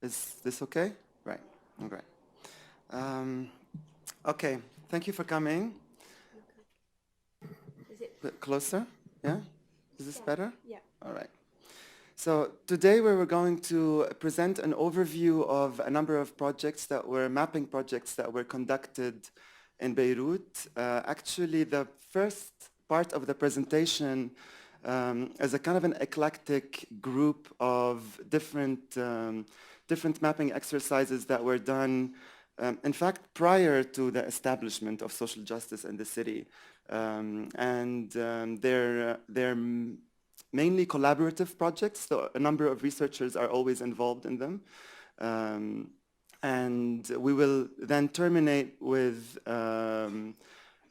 Is this okay? Right. All right. Okay. Thank you for coming. Is it? Bit closer. Yeah. Is this better? Yeah. All right. So today we were going to present an overview of a number of projects that were mapping projects that were conducted in Beirut. Actually, the first part of the presentation is a kind of an eclectic group of different mapping exercises that were done, in fact, prior to the establishment of social justice in the city. They're mainly collaborative projects, so a number of researchers are always involved in them. And we will then terminate with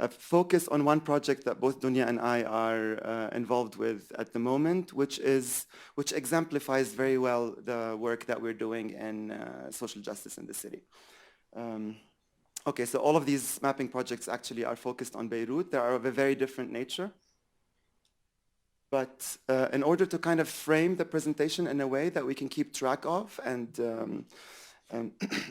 a focus on one project that both Dounia and I are involved with at the moment, which exemplifies very well the work that we're doing in social justice in the city. Okay, so all of these mapping projects actually are focused on Beirut. They are of a very different nature. But in order to kind of frame the presentation in a way that we can keep track of and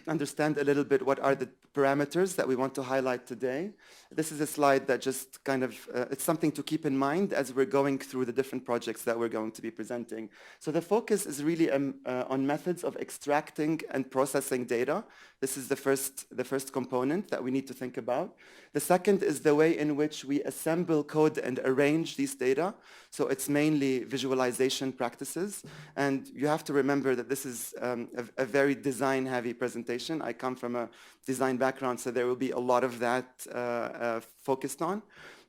understand a little bit what are the parameters that we want to highlight today, this is a slide that just kind of, it's something to keep in mind as we're going through the different projects that we're going to be presenting. So the focus is really on methods of extracting and processing data. This is the first component that we need to think about. The second is the way in which we assemble, code, and arrange these data. So it's mainly visualization practices. And you have to remember that this is a very design-heavy presentation. I come from a design background, so there will be a lot of that focused on.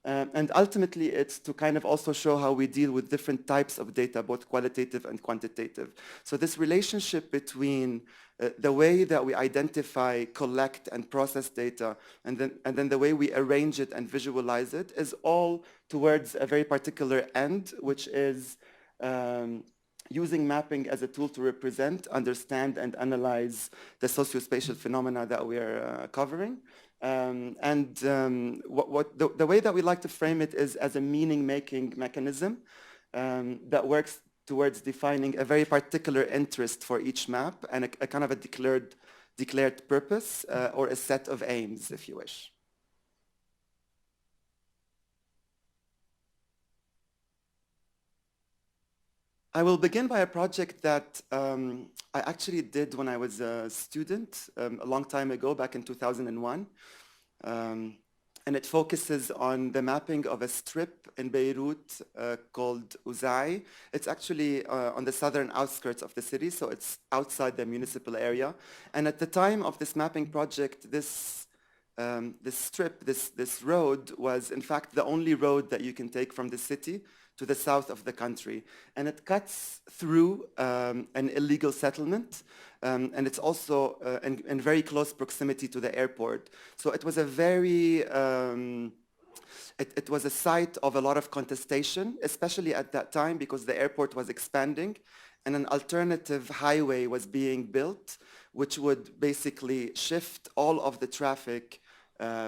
And ultimately, it's to kind of also show how we deal with different types of data, both qualitative and quantitative. So this relationship between the way that we identify, collect, and process data, and then the way we arrange it and visualize it is all towards a very particular end, which is using mapping as a tool to represent, understand, and analyze the socio-spatial phenomena that we are covering. The way that we like to frame it is as a meaning-making mechanism that works towards defining a very particular interest for each map and a kind of a declared purpose or a set of aims, if you wish. I will begin by a project that I actually did when I was a student a long time ago, back in 2001. And it focuses on the mapping of a strip in Beirut called Uzai. It's actually on the southern outskirts of the city, so it's outside the municipal area. And at the time of this mapping project, this strip, this road was in fact the only road that you can take from the city to the south of the country. And it cuts through an illegal settlement. And it's also in very close proximity to the airport. So it was a very, it was a site of a lot of contestation, especially at that time because the airport was expanding and an alternative highway was being built, which would basically shift all of the traffic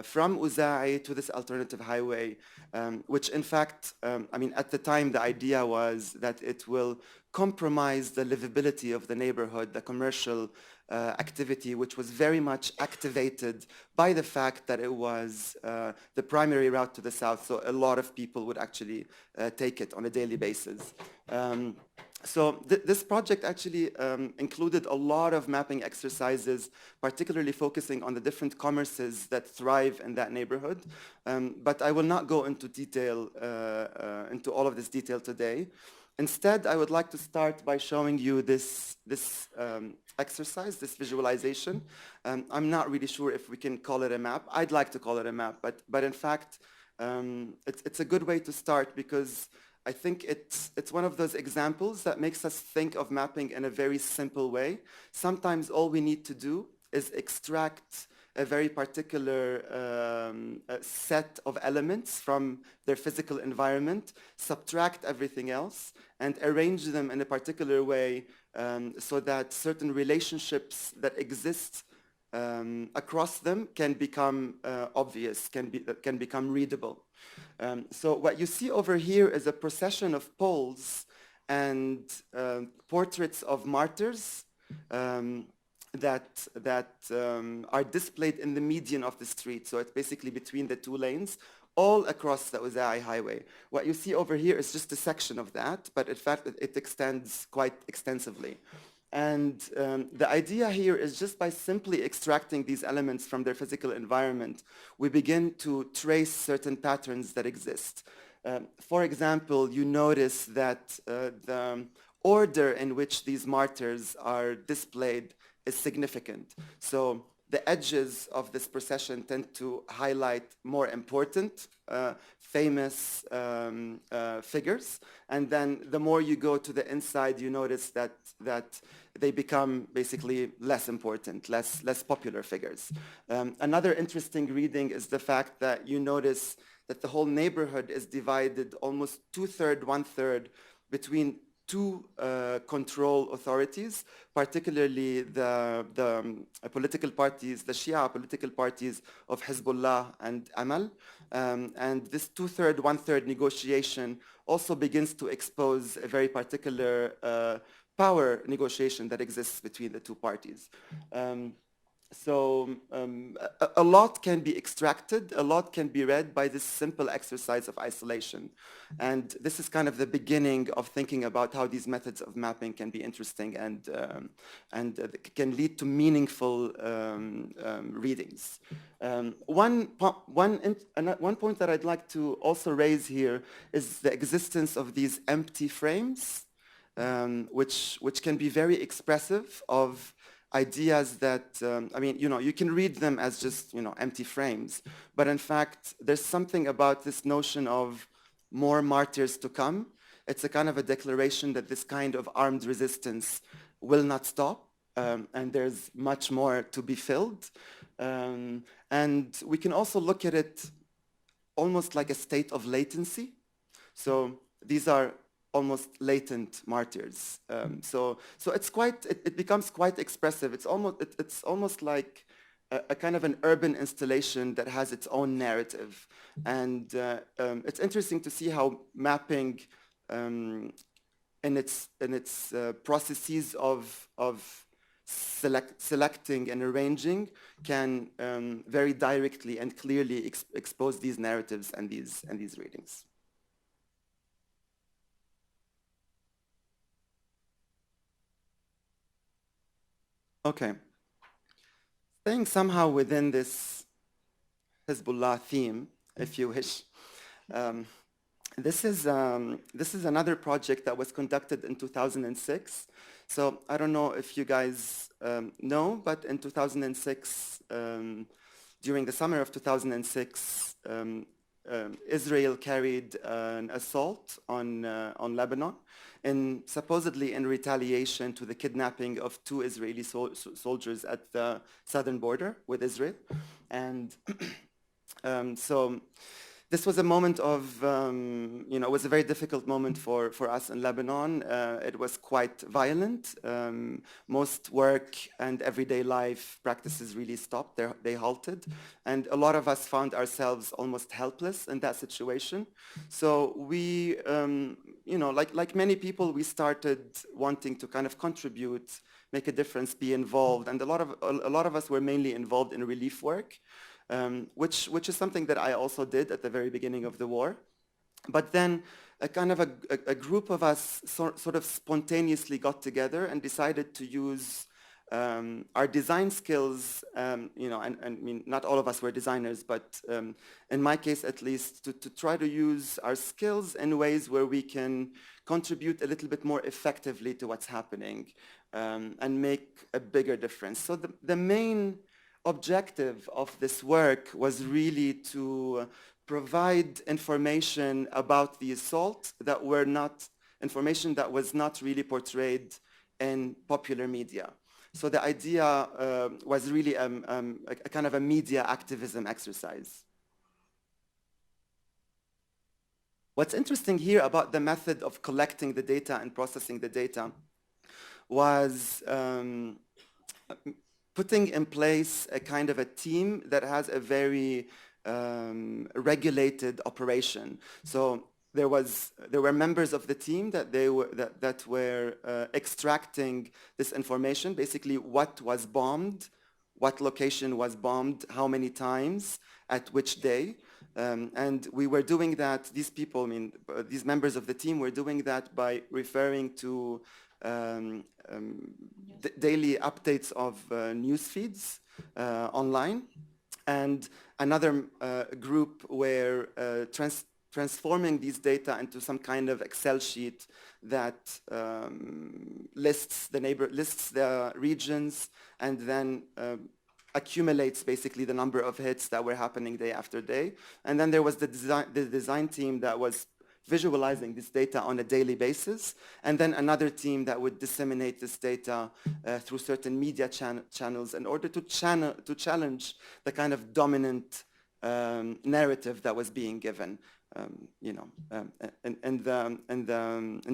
from Uzai to this alternative highway, which in fact, I mean, at the time, the idea was that it will compromise the livability of the neighborhood, the commercial activity, which was very much activated by the fact that it was the primary route to the south. So a lot of people would actually take it on a daily basis. So this project actually included a lot of mapping exercises, particularly focusing on the different commerces that thrive in that neighborhood. But I will not go into detail, into all of this detail today. Instead, I would like to start by showing you this exercise, this visualization. I'm not really sure if we can call it a map. I'd like to call it a map, but in fact, it's a good way to start because I think it's one of those examples that makes us think of mapping in a very simple way. Sometimes all we need to do is extract a very particular set of elements from their physical environment, subtract everything else, and arrange them in a particular way so that certain relationships that exist across them can become obvious, can become readable. So what you see over here is a procession of poles and portraits of martyrs that are displayed in the median of the street. So it's basically between the two lanes, all across the Uzai highway. What you see over here is just a section of that, but in fact it extends quite extensively. And the idea here is just by simply extracting these elements from their physical environment, we begin to trace certain patterns that exist. For example, you notice that the order in which these martyrs are displayed is significant. So the edges of this procession tend to highlight more important, famous figures. And then the more you go to the inside, you notice that they become basically less important, less popular figures. Another interesting reading is the fact that you notice that the whole neighborhood is divided almost 2/3, 1/3 between two control authorities, particularly the political parties, the Shia political parties of Hezbollah and Amal. And this 2/3, 1/3 negotiation also begins to expose a very particular power negotiation that exists between the two parties. So a lot can be extracted, a lot can be read by this simple exercise of isolation. And this is kind of the beginning of thinking about how these methods of mapping can be interesting and can lead to meaningful readings. One point that I'd like to also raise here is the existence of these empty frames, which can be very expressive of ideas that, I mean, you can read them as just, empty frames. But in fact, there's something about this notion of more martyrs to come. It's a kind of a declaration that this kind of armed resistance will not stop. And there's much more to be filled. And we can also look at it almost like a state of latency. So these are almost latent martyrs. So it becomes quite expressive. It's almost like a kind of an urban installation that has its own narrative. And it's interesting to see how mapping in its processes of selecting and arranging can very directly and clearly expose these narratives and these readings. Okay. Staying somehow within this Hezbollah theme, if you wish, this is another project that was conducted in 2006. So I don't know if you guys know, but in 2006, during the summer of 2006, Israel carried an assault on Lebanon, and supposedly in retaliation to the kidnapping of 2 Israeli soldiers at the southern border with Israel. And so this was a moment of, it was a very difficult moment for us in Lebanon. It was quite violent. Most work and everyday life practices really stopped. They halted. And a lot of us found ourselves almost helpless in that situation. So we, like many people, we started wanting to kind of contribute, make a difference, be involved. And a lot of us were mainly involved in relief work. Which is something that I also did at the very beginning of the war. But then a group of us sort of spontaneously got together and decided to use our design skills, and I mean, not all of us were designers, but in my case at least, to try to use our skills in ways where we can contribute a little bit more effectively to what's happening and make a bigger difference. So the main objective of this work was really to provide information about the assault that was not really portrayed in popular media. So the idea was really a kind of a media activism exercise. What's interesting here about the method of collecting the data and processing the data was putting in place a kind of a team that has a very regulated operation. So there were members of the team that were extracting this information, basically what was bombed, what location was bombed, how many times, at which day. And we were doing that, these people, these members of the team were doing that by referring to daily updates of news feeds online. And another group were transforming these data into some kind of Excel sheet that lists the regions and then accumulates basically the number of hits that were happening day after day. And then there was the design team that was visualizing this data on a daily basis, and then another team that would disseminate this data through certain media channels in order to challenge the kind of dominant narrative that was being given. In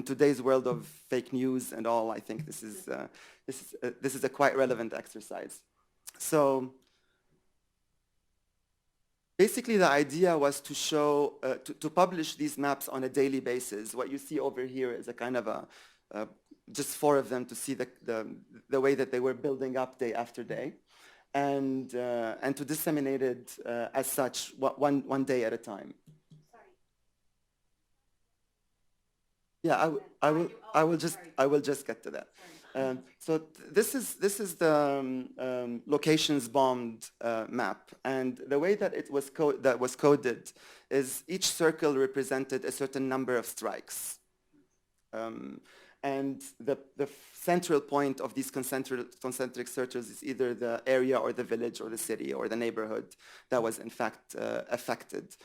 today's world of fake news and all, I think this is a quite relevant exercise. So basically, the idea was to show, to publish these maps on a daily basis. What you see over here is a kind of just 4 of them to see the way that they were building up day after day, and to disseminate it as such, one day at a time. Yeah, I will just get to that. So this is the locations bombed map, and the way that it was coded is each circle represented a certain number of strikes, and the central point of these concentric circles is either the area or the village or the city or the neighborhood that was in fact affected.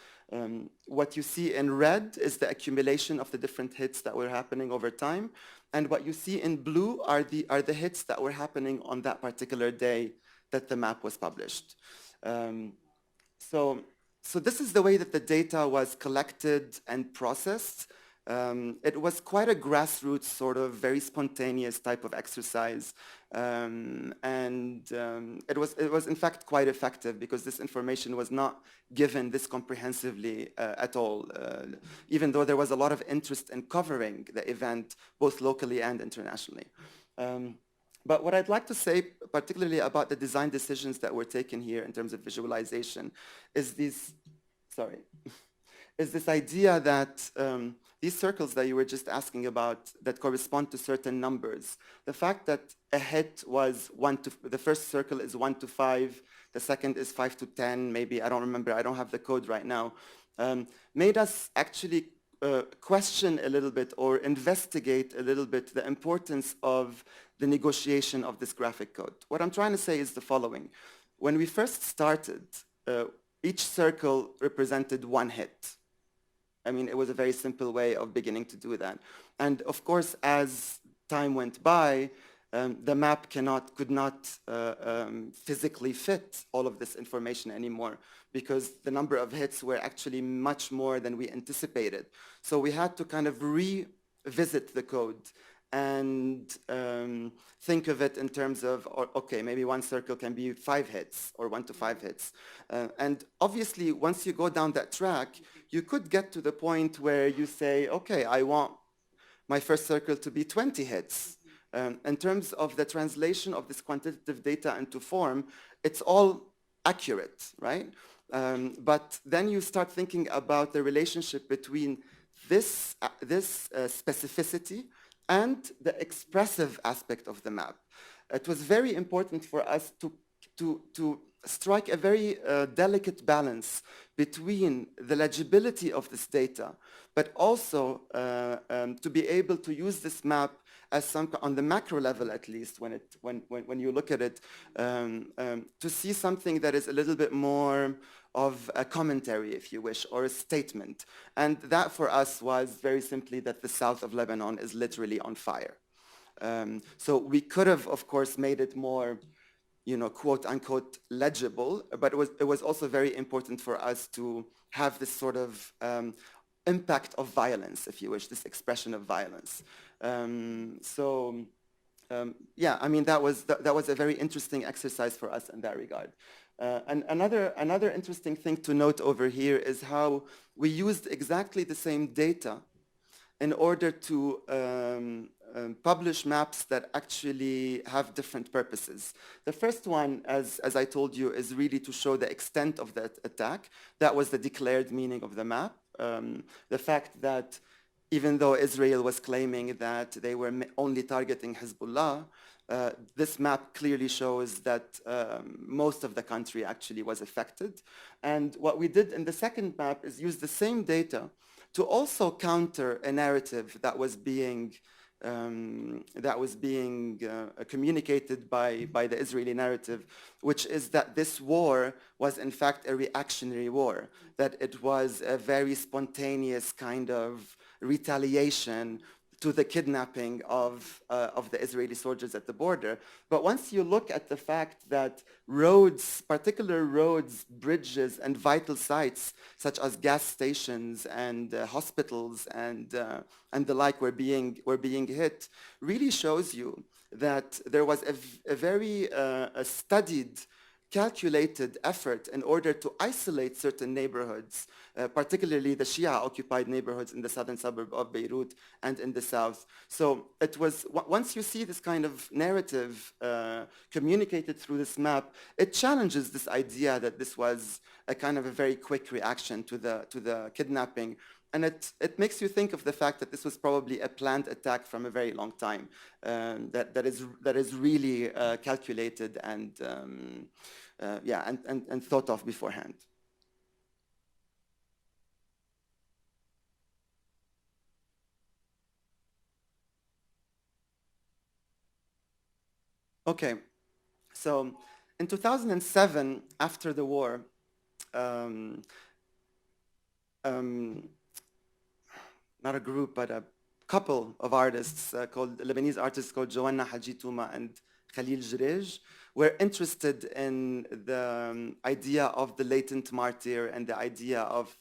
What you see in red is the accumulation of the different hits that were happening over time. And what you see in blue are the hits that were happening on that particular day that the map was published. So this is the way that the data was collected and processed. It was quite a grassroots sort of very spontaneous type of exercise, and it was in fact quite effective because this information was not given this comprehensively at all, even though there was a lot of interest in covering the event both locally and internationally. But what I'd like to say, particularly about the design decisions that were taken here in terms of visualization, is this idea that these circles that you were just asking about that correspond to certain numbers, the fact that a hit was the first circle is 1 to 5, the second is 5 to 10, maybe, I don't remember, I don't have the code right now, made us actually question a little bit or investigate a little bit the importance of the negotiation of this graphic code. What I'm trying to say is the following. When we first started, each circle represented 1 hit. I mean, it was a very simple way of beginning to do that. And of course, as time went by, the map could not physically fit all of this information anymore because the number of hits were actually much more than we anticipated. So we had to kind of revisit the code and think of it in terms of, okay, maybe 1 circle can be 5 hits or 1 to 5 hits. And obviously, once you go down that track, you could get to the point where you say, okay, I want my first circle to be 20 hits. In terms of the translation of this quantitative data into form, it's all accurate, right? But then you start thinking about the relationship between this specificity and the expressive aspect of the map. It was very important for us to strike a very delicate balance between the legibility of this data, but also to be able to use this map as on the macro level, at least, when you look at it, to see something that is a little bit more of a commentary, if you wish, or a statement. And that for us was very simply that the south of Lebanon is literally on fire. So we could have, of course, made it more, quote unquote, legible, but it was also very important for us to have this sort of impact of violence, if you wish, this expression of violence. So yeah, I mean, that was a very interesting exercise for us in that regard. And another interesting thing to note over here is how we used exactly the same data in order to publish maps that actually have different purposes. The first one, as I told you, is really to show the extent of that attack. That was the declared meaning of the map. The fact that even though Israel was claiming that they were only targeting Hezbollah, this map clearly shows that most of the country actually was affected. And what we did in the second map is use the same data to also counter a narrative that was being communicated by the Israeli narrative, which is that this war was in fact a reactionary war, that it was a very spontaneous kind of retaliation to the kidnapping of the Israeli soldiers at the border. But once you look at the fact that roads, particular roads, bridges, and vital sites, such as gas stations and hospitals and the like were being hit, really shows you that there was a very studied, calculated effort in order to isolate certain neighborhoods, particularly the Shia-occupied neighborhoods in the southern suburb of Beirut and in the south. So it was, once you see this kind of narrative communicated through this map, it challenges this idea that this was a kind of a very quick reaction to the kidnapping. And it makes you think of the fact that this was probably a planned attack from a very long time, that is really calculated and and thought of beforehand. Okay, so in 2007, after the war, um, um, not a group, but a couple of artists called Lebanese artists called Joanna Haji Touma and Khalil Jrej were interested in the idea of the latent martyr and the idea of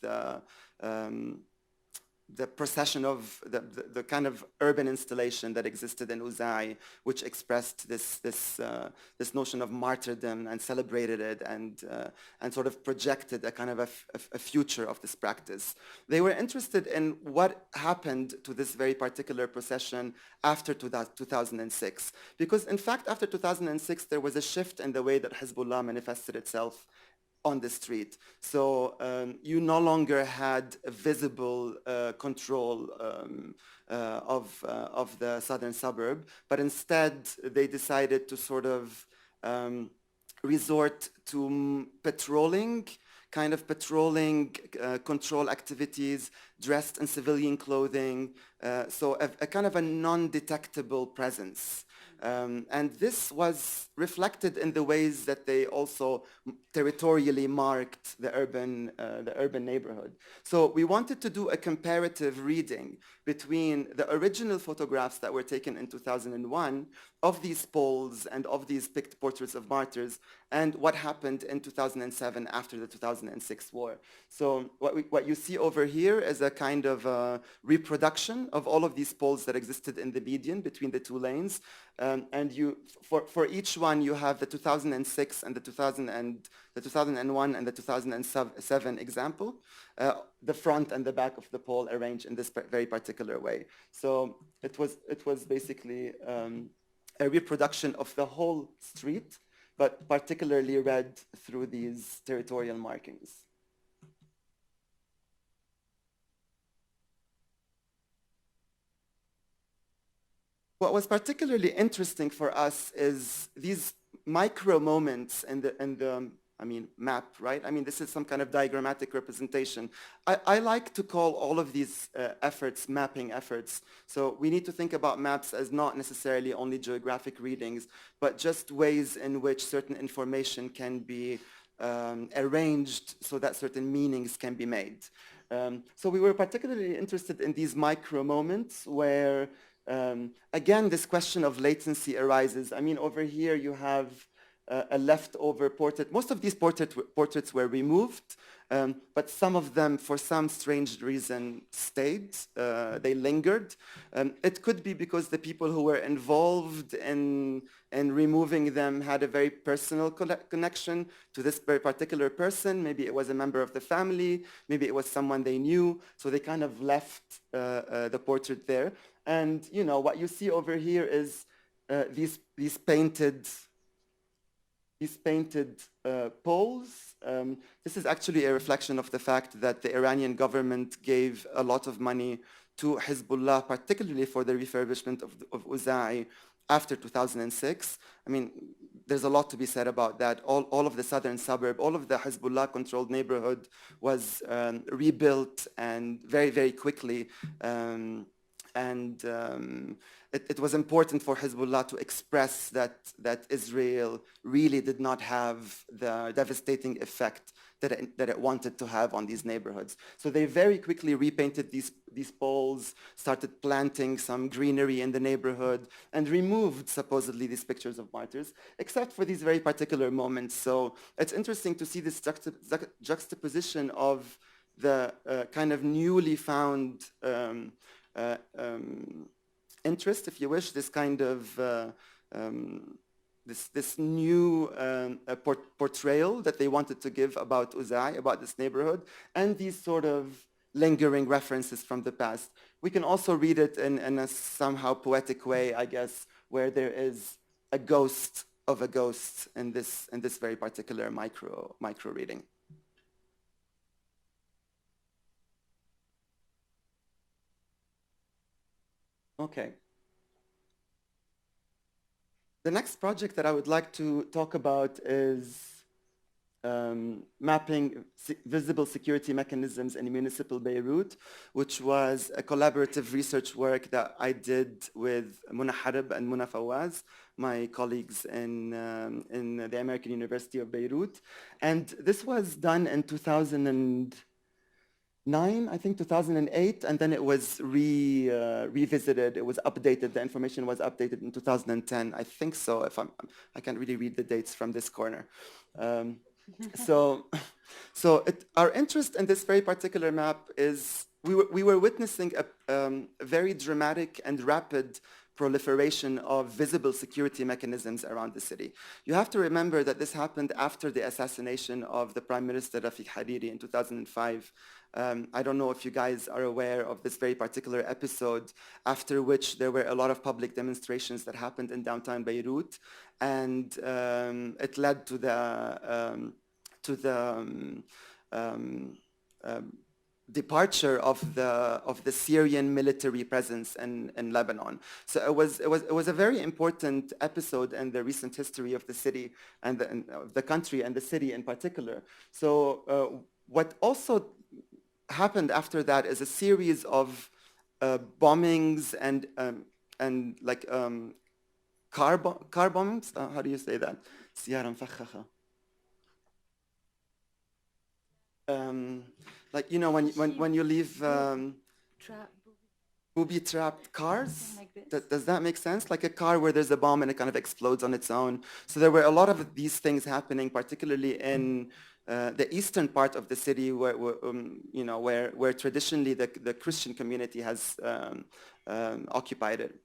the procession of the kind of urban installation that existed in Uzai, which expressed this notion of martyrdom and celebrated it and sort of projected a kind of a future of this practice. They were interested in what happened to this very particular procession after 2006, because in fact after 2006 there was a shift in the way that Hezbollah manifested itself on the street. So you no longer had a visible control of the southern suburb, but instead they decided to sort of resort to patrolling control activities, dressed in civilian clothing, so a kind of a non-detectable presence. And this was reflected in the ways that they also territorially marked the urban neighborhood. So we wanted to do a comparative reading between the original photographs that were taken in 2001 of these poles and of these picked portraits of martyrs and what happened in 2007 after the 2006 war. So what you see over here is a kind of reproduction of all of these poles that existed in the median between the two lanes. And for each one, you have the 2006 and the 2001 and the 2007 example, the front and the back of the pole arranged in this very particular way. So it was basically a reproduction of the whole street, but particularly read through these territorial markings. What was particularly interesting for us is these micro moments in the map, right? I mean, this is some kind of diagrammatic representation. I like to call all of these efforts mapping efforts. So we need to think about maps as not necessarily only geographic readings, but just ways in which certain information can be arranged so that certain meanings can be made. So we were particularly interested in these micro moments where again, this question of latency arises. I mean, over here you have a leftover portrait. Most of these portraits were removed, but some of them, for some strange reason, stayed. They lingered. It could be because the people who were involved in removing them had a very personal connection to this very particular person. Maybe it was a member of the family. Maybe it was someone they knew. So they kind of left the portrait there. And you know what you see over here is these painted poles. This is actually a reflection of the fact that the Iranian government gave a lot of money to Hezbollah, particularly for the refurbishment of Uza'i after 2006. I mean, there's a lot to be said about that. All of the southern suburb, all of the Hezbollah-controlled neighborhood was rebuilt and very, very quickly. It was important for Hezbollah to express that Israel really did not have the devastating effect that it wanted to have on these neighborhoods. So they very quickly repainted these poles, started planting some greenery in the neighborhood, and removed supposedly these pictures of martyrs, except for these very particular moments. So it's interesting to see this juxtaposition of the kind of newly found interest, if you wish, this kind of this new portrayal that they wanted to give about Uza'i, about this neighborhood, and these sort of lingering references from the past. We can also read it in a somehow poetic way, I guess, where there is a ghost of a ghost in this very particular micro reading. Okay. The next project that I would like to talk about is mapping visible security mechanisms in municipal Beirut, which was a collaborative research work that I did with Muna Harib and Muna Fawaz, my colleagues in the American University of Beirut. And this was done in 2009, I think 2008, and then it was revisited. It was updated. The information was updated in 2010, I think so. I can't really read the dates from this corner. So our interest in this very particular map is we were witnessing a very dramatic and rapid proliferation of visible security mechanisms around the city. You have to remember that this happened after the assassination of the Prime Minister Rafiq Hariri in 2005. I don't know if you guys are aware of this very particular episode, after which there were a lot of public demonstrations that happened in downtown Beirut, and it led to the departure of the Syrian military presence in Lebanon. So it was a very important episode in the recent history of the city and the country and the city in particular. So what also happened after that is a series of bombings and like car bombings. How do you say that? Like, you know, when you leave booby-trapped cars, like does that make sense? Like a car where there's a bomb and it kind of explodes on its own. So there were a lot of these things happening, particularly in the eastern part of the city, where traditionally the Christian community has occupied it.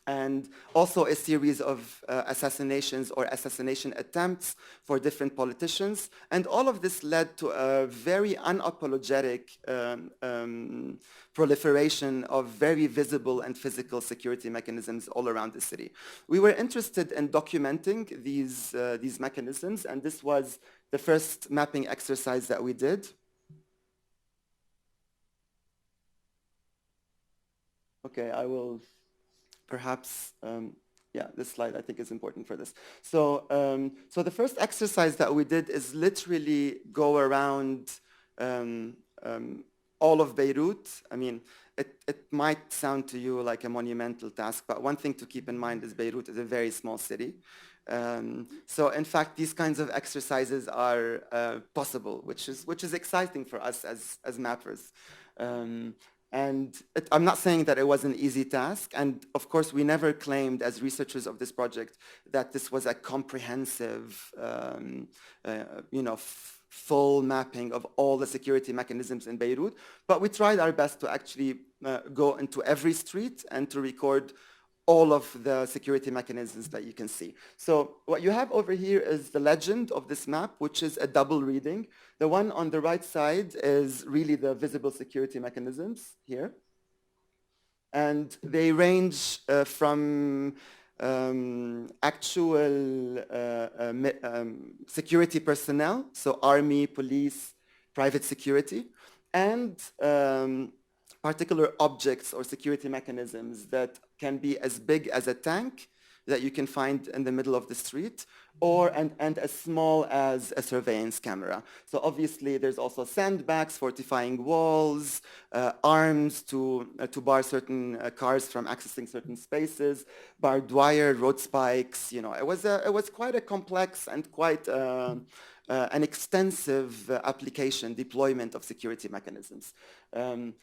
And also a series of assassinations or assassination attempts for different politicians. And all of this led to a very unapologetic proliferation of very visible and physical security mechanisms all around the city. We were interested in documenting these mechanisms, and this was the first mapping exercise that we did. Okay, I will perhaps, yeah, this slide I think is important for this. So, so the first exercise that we did is literally go around all of Beirut. I mean, it might sound to you like a monumental task, but one thing to keep in mind is Beirut is a very small city. So in fact, these kinds of exercises are possible, which is exciting for us as mappers. And I'm not saying that it was an easy task. And of course, we never claimed as researchers of this project that this was a comprehensive, full mapping of all the security mechanisms in Beirut. But we tried our best to actually go into every street and to record all of the security mechanisms that you can see. So what you have over here is the legend of this map, which is a double reading. The one on the right side is really the visible security mechanisms here. And they range from actual security personnel, so army, police, private security, and particular objects or security mechanisms that can be as big as a tank that you can find in the middle of the street, or and as small as a surveillance camera. So obviously there's also sandbags, fortifying walls, arms to bar certain cars from accessing certain spaces, barbed wire, road spikes. You know, it was quite a complex and quite an extensive application, deployment of security mechanisms.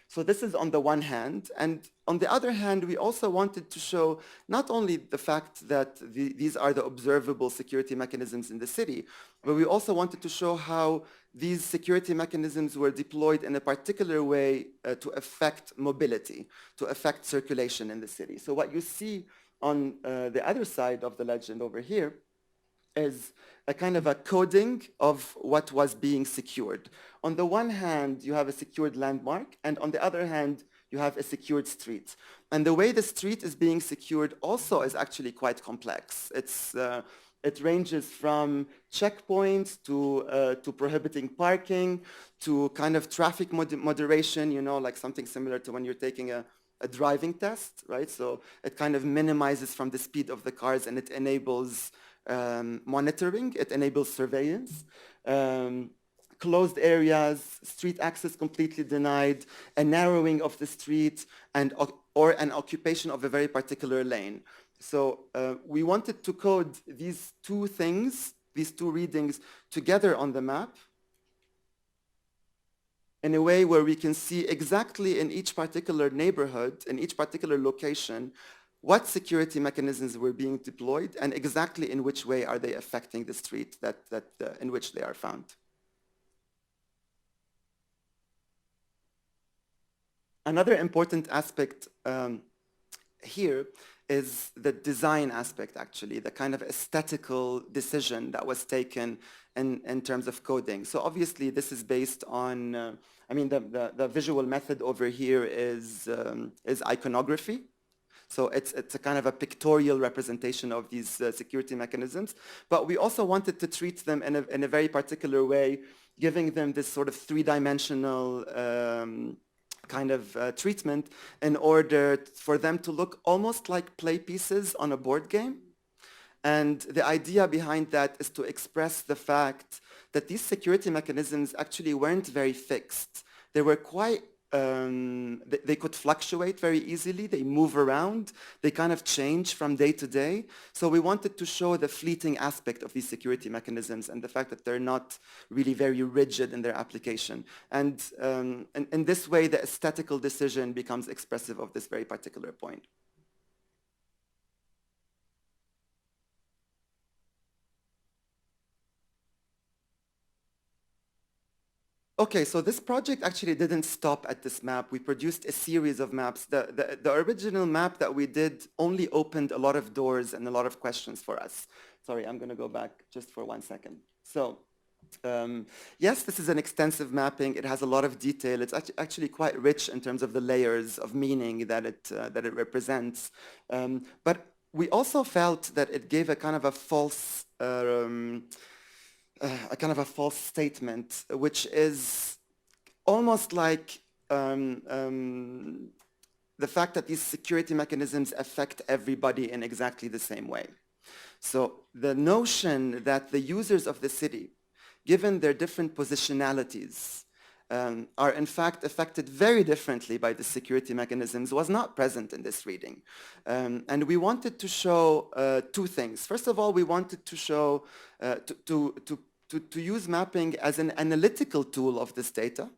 So this is on the one hand. And on the other hand, we also wanted to show not only the fact that these are the observable security mechanisms in the city, but we also wanted to show how these security mechanisms were deployed in a particular way to affect mobility, to affect circulation in the city. So what you see on the other side of the legend over here is a kind of a coding of what was being secured. On the one hand, you have a secured landmark, and on the other hand, you have a secured street. And the way the street is being secured also is actually quite complex. It ranges from checkpoints to prohibiting parking, to kind of traffic moderation, you know, like something similar to when you're taking a driving test, right? So it kind of minimizes from the speed of the cars, and it enables monitoring, it enables surveillance, closed areas, street access completely denied, a narrowing of the street, or an occupation of a very particular lane. So we wanted to code these two things, these two readings together on the map in a way where we can see exactly in each particular neighborhood, in each particular location, what security mechanisms were being deployed and exactly in which way are they affecting the street in which they are found. Another important aspect here is the design aspect, actually, the kind of aesthetical decision that was taken in terms of coding. So obviously this is based on, the visual method over here is iconography. So it's a kind of a pictorial representation of these security mechanisms. But we also wanted to treat them in a very particular way, giving them this sort of three-dimensional kind of treatment in order for them to look almost like play pieces on a board game. And the idea behind that is to express the fact that these security mechanisms actually weren't very fixed. They were quite they could fluctuate very easily, they move around, they kind of change from day to day. So we wanted to show the fleeting aspect of these security mechanisms and the fact that they're not really very rigid in their application. And in this way, the aesthetical decision becomes expressive of this very particular point. Okay, so this project actually didn't stop at this map. We produced a series of maps. The original map that we did only opened a lot of doors and a lot of questions for us. Sorry, I'm going to go back just for 1 second. So, yes, this is an extensive mapping. It has a lot of detail. It's actually quite rich in terms of the layers of meaning that it represents. But we also felt that it gave a kind of a false statement, which is almost like the fact that these security mechanisms affect everybody in exactly the same way. So the notion that the users of the city, given their different positionalities, are in fact affected very differently by the security mechanisms was not present in this reading. And we wanted to show two things. First of all, we wanted to show, to use mapping as an analytical tool of this data,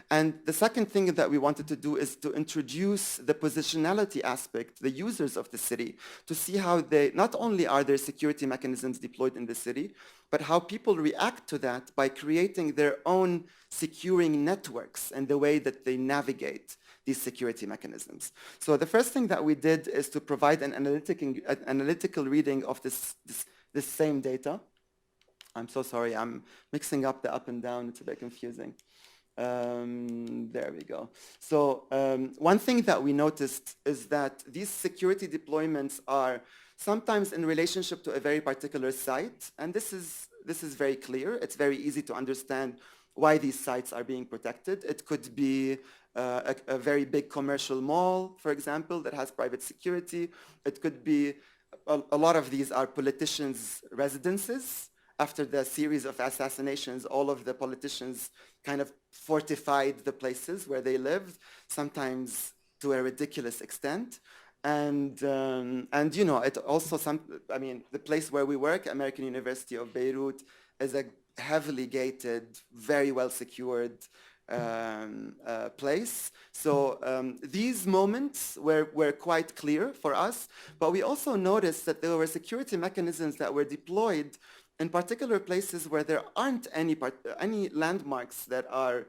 And the second thing that we wanted to do is to introduce the positionality aspect, the users of the city, to see how they, not only are there security mechanisms deployed in the city, but how people react to that by creating their own securing networks and the way that they navigate these security mechanisms. So the first thing that we did is to provide an analytical reading of this same data. I'm so sorry, I'm mixing up the up and down, it's a bit confusing. There we go. So one thing that we noticed is that these security deployments are sometimes in relationship to a very particular site, and this is very clear. It's very easy to understand why these sites are being protected. It could be a very big commercial mall, for example, that has private security. It could be, a lot of these are politicians' residences. After the series of assassinations, all of the politicians kind of fortified the places where they lived, sometimes to a ridiculous extent. And you know, it also, I mean, the place where we work, American University of Beirut, is a heavily gated, very well secured place. So these moments were quite clear for us, but we also noticed that there were security mechanisms that were deployed in particular places where there aren't any landmarks that are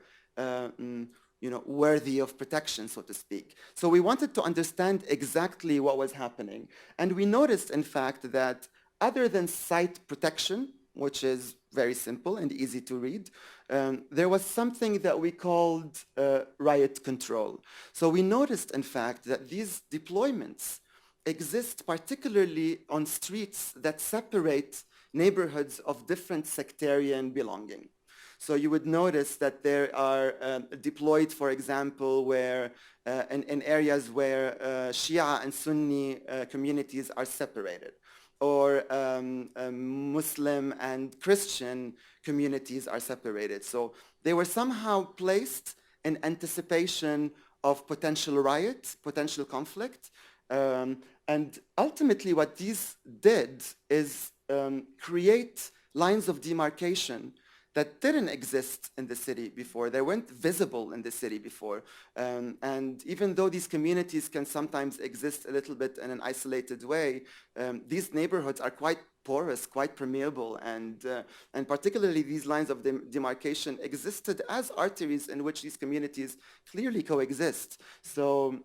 you know, worthy of protection, so to speak. So we wanted to understand exactly what was happening. And we noticed, in fact, that other than site protection, which is very simple and easy to read, there was something that we called riot control. So we noticed, in fact, that these deployments exist particularly on streets that separate neighborhoods of different sectarian belonging. So you would notice that there are deployed, for example, where in areas where Shia and Sunni communities are separated, or Muslim and Christian communities are separated. So they were somehow placed in anticipation of potential riot, potential conflict. And ultimately what these did is create lines of demarcation that didn't exist in the city before. They weren't visible in the city before. And even though these communities can sometimes exist a little bit in an isolated way, these neighborhoods are quite porous, quite permeable, and particularly these lines of demarcation existed as arteries in which these communities clearly coexist. So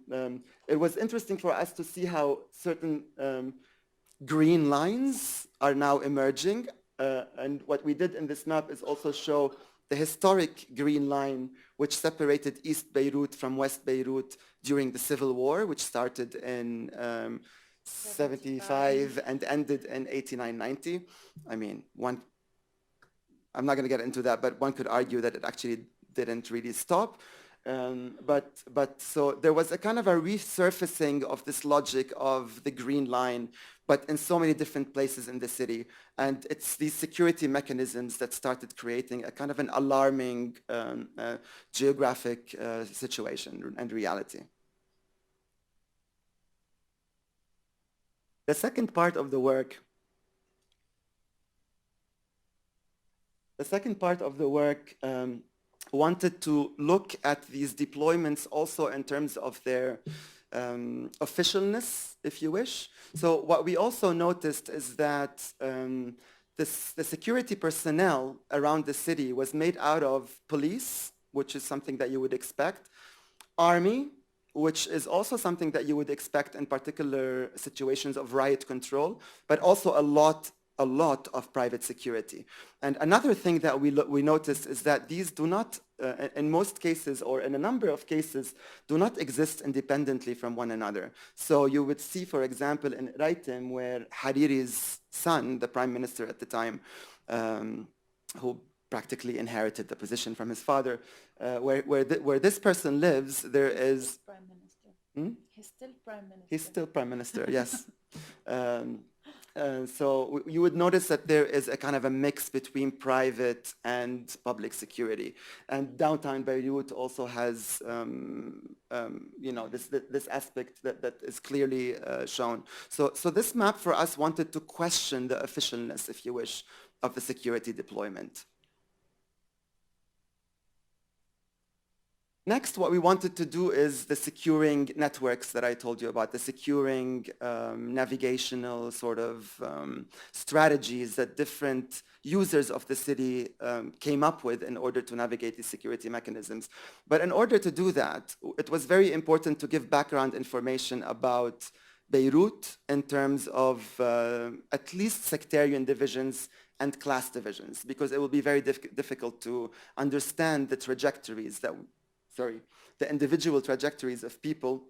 it was interesting for us to see how certain green lines are now emerging. And what we did in this map is also show the historic green line which separated East Beirut from West Beirut during the Civil War, which started in 75 and ended in 89-90. I mean, I'm not going to get into that, but one could argue that it actually didn't really stop. But so there was a kind of a resurfacing of this logic of the green line, but in so many different places in the city. And it's these security mechanisms that started creating a kind of an alarming geographic situation and reality. The second part of the work wanted to look at these deployments also in terms of their officialness, if you wish. So what we also noticed is that the security personnel around the city was made out of police, which is something that you would expect, army, which is also something that you would expect in particular situations of riot control, but also a lot of private security. And another thing that we noticed is that these do not, in most cases or in a number of cases, do not exist independently from one another. So you would see, for example, in Raitem, where Hariri's son, the prime minister at the time, who practically inherited the position from his father, where this person lives, there is... Prime Minister. Hmm? He's still Prime Minister. He's still Prime Minister, yes. So you would notice that there is a kind of a mix between private and public security. And downtown Beirut also has, you know, this aspect that is clearly shown. So this map for us wanted to question the officialness, if you wish, of the security deployment. Next, what we wanted to do is the securing networks that I told you about, the securing navigational sort of strategies that different users of the city came up with in order to navigate these security mechanisms. But in order to do that, it was very important to give background information about Beirut in terms of at least sectarian divisions and class divisions, because it will be very difficult to understand the trajectories that the individual trajectories of people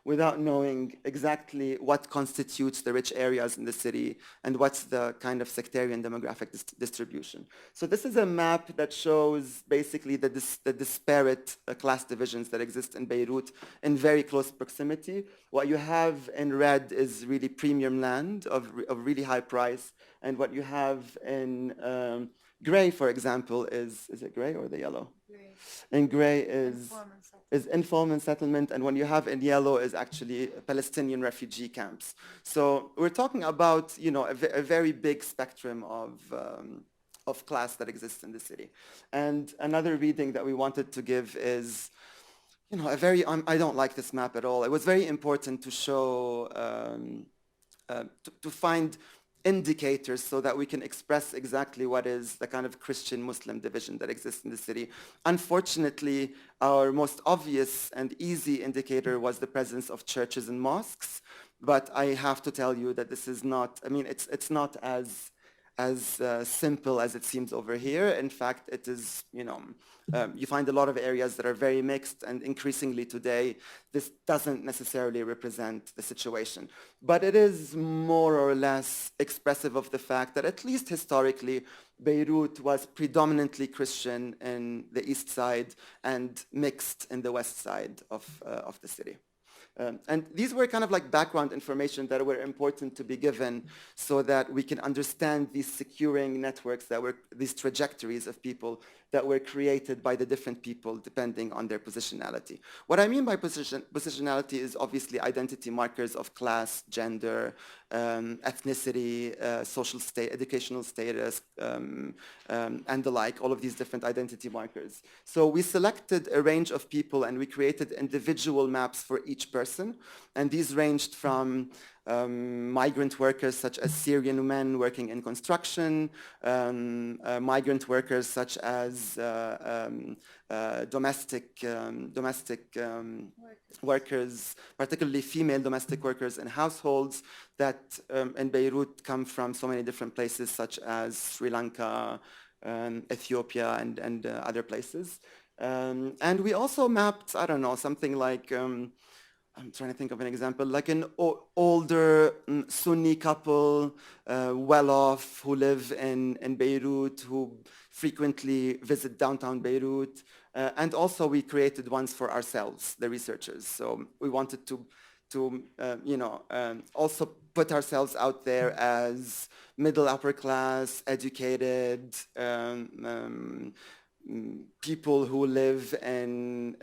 without knowing exactly what constitutes the rich areas in the city and what's the kind of sectarian demographic distribution. So this is a map that shows basically the disparate class divisions that exist in Beirut in very close proximity. What you have in red is really premium land of really high price, and what you have in gray, for example, is it gray or the yellow? Gray. In gray is informal settlement, and what you have in yellow is actually Palestinian refugee camps. So we're talking about, you know, a very big spectrum of class that exists in the city. And another reading that we wanted to give is, you know, I don't like this map at all. It was very important to show, to find indicators so that we can express exactly what is the kind of Christian-Muslim division that exists in the city. Unfortunately, our most obvious and easy indicator was the presence of churches and mosques, but I have to tell you that this is not, I mean, it's not as simple as it seems over here. In fact, it is, you know, you find a lot of areas that are very mixed, and increasingly today, this doesn't necessarily represent the situation. But it is more or less expressive of the fact that at least historically, Beirut was predominantly Christian in the east side and mixed in the west side of the city. And these were kind of like background information that were important to be given so that we can understand these securing networks that were, these trajectories of people that were created by the different people depending on their positionality. What I mean by positionality is obviously identity markers of class, gender, ethnicity, social state, educational status, and the like, all of these different identity markers. So we selected a range of people and we created individual maps for each person. And these ranged from migrant workers such as Syrian men working in construction, migrant workers such as domestic workers, particularly female domestic workers in households that in Beirut come from so many different places such as Sri Lanka, Ethiopia, and other places. And we also mapped, I don't know, something like, I'm trying to think of an example, like an older Sunni couple, well-off, who live in Beirut, who frequently visit downtown Beirut. And also we created ones for ourselves, the researchers. So we wanted to you know, also put ourselves out there as middle upper class, educated, people who live in,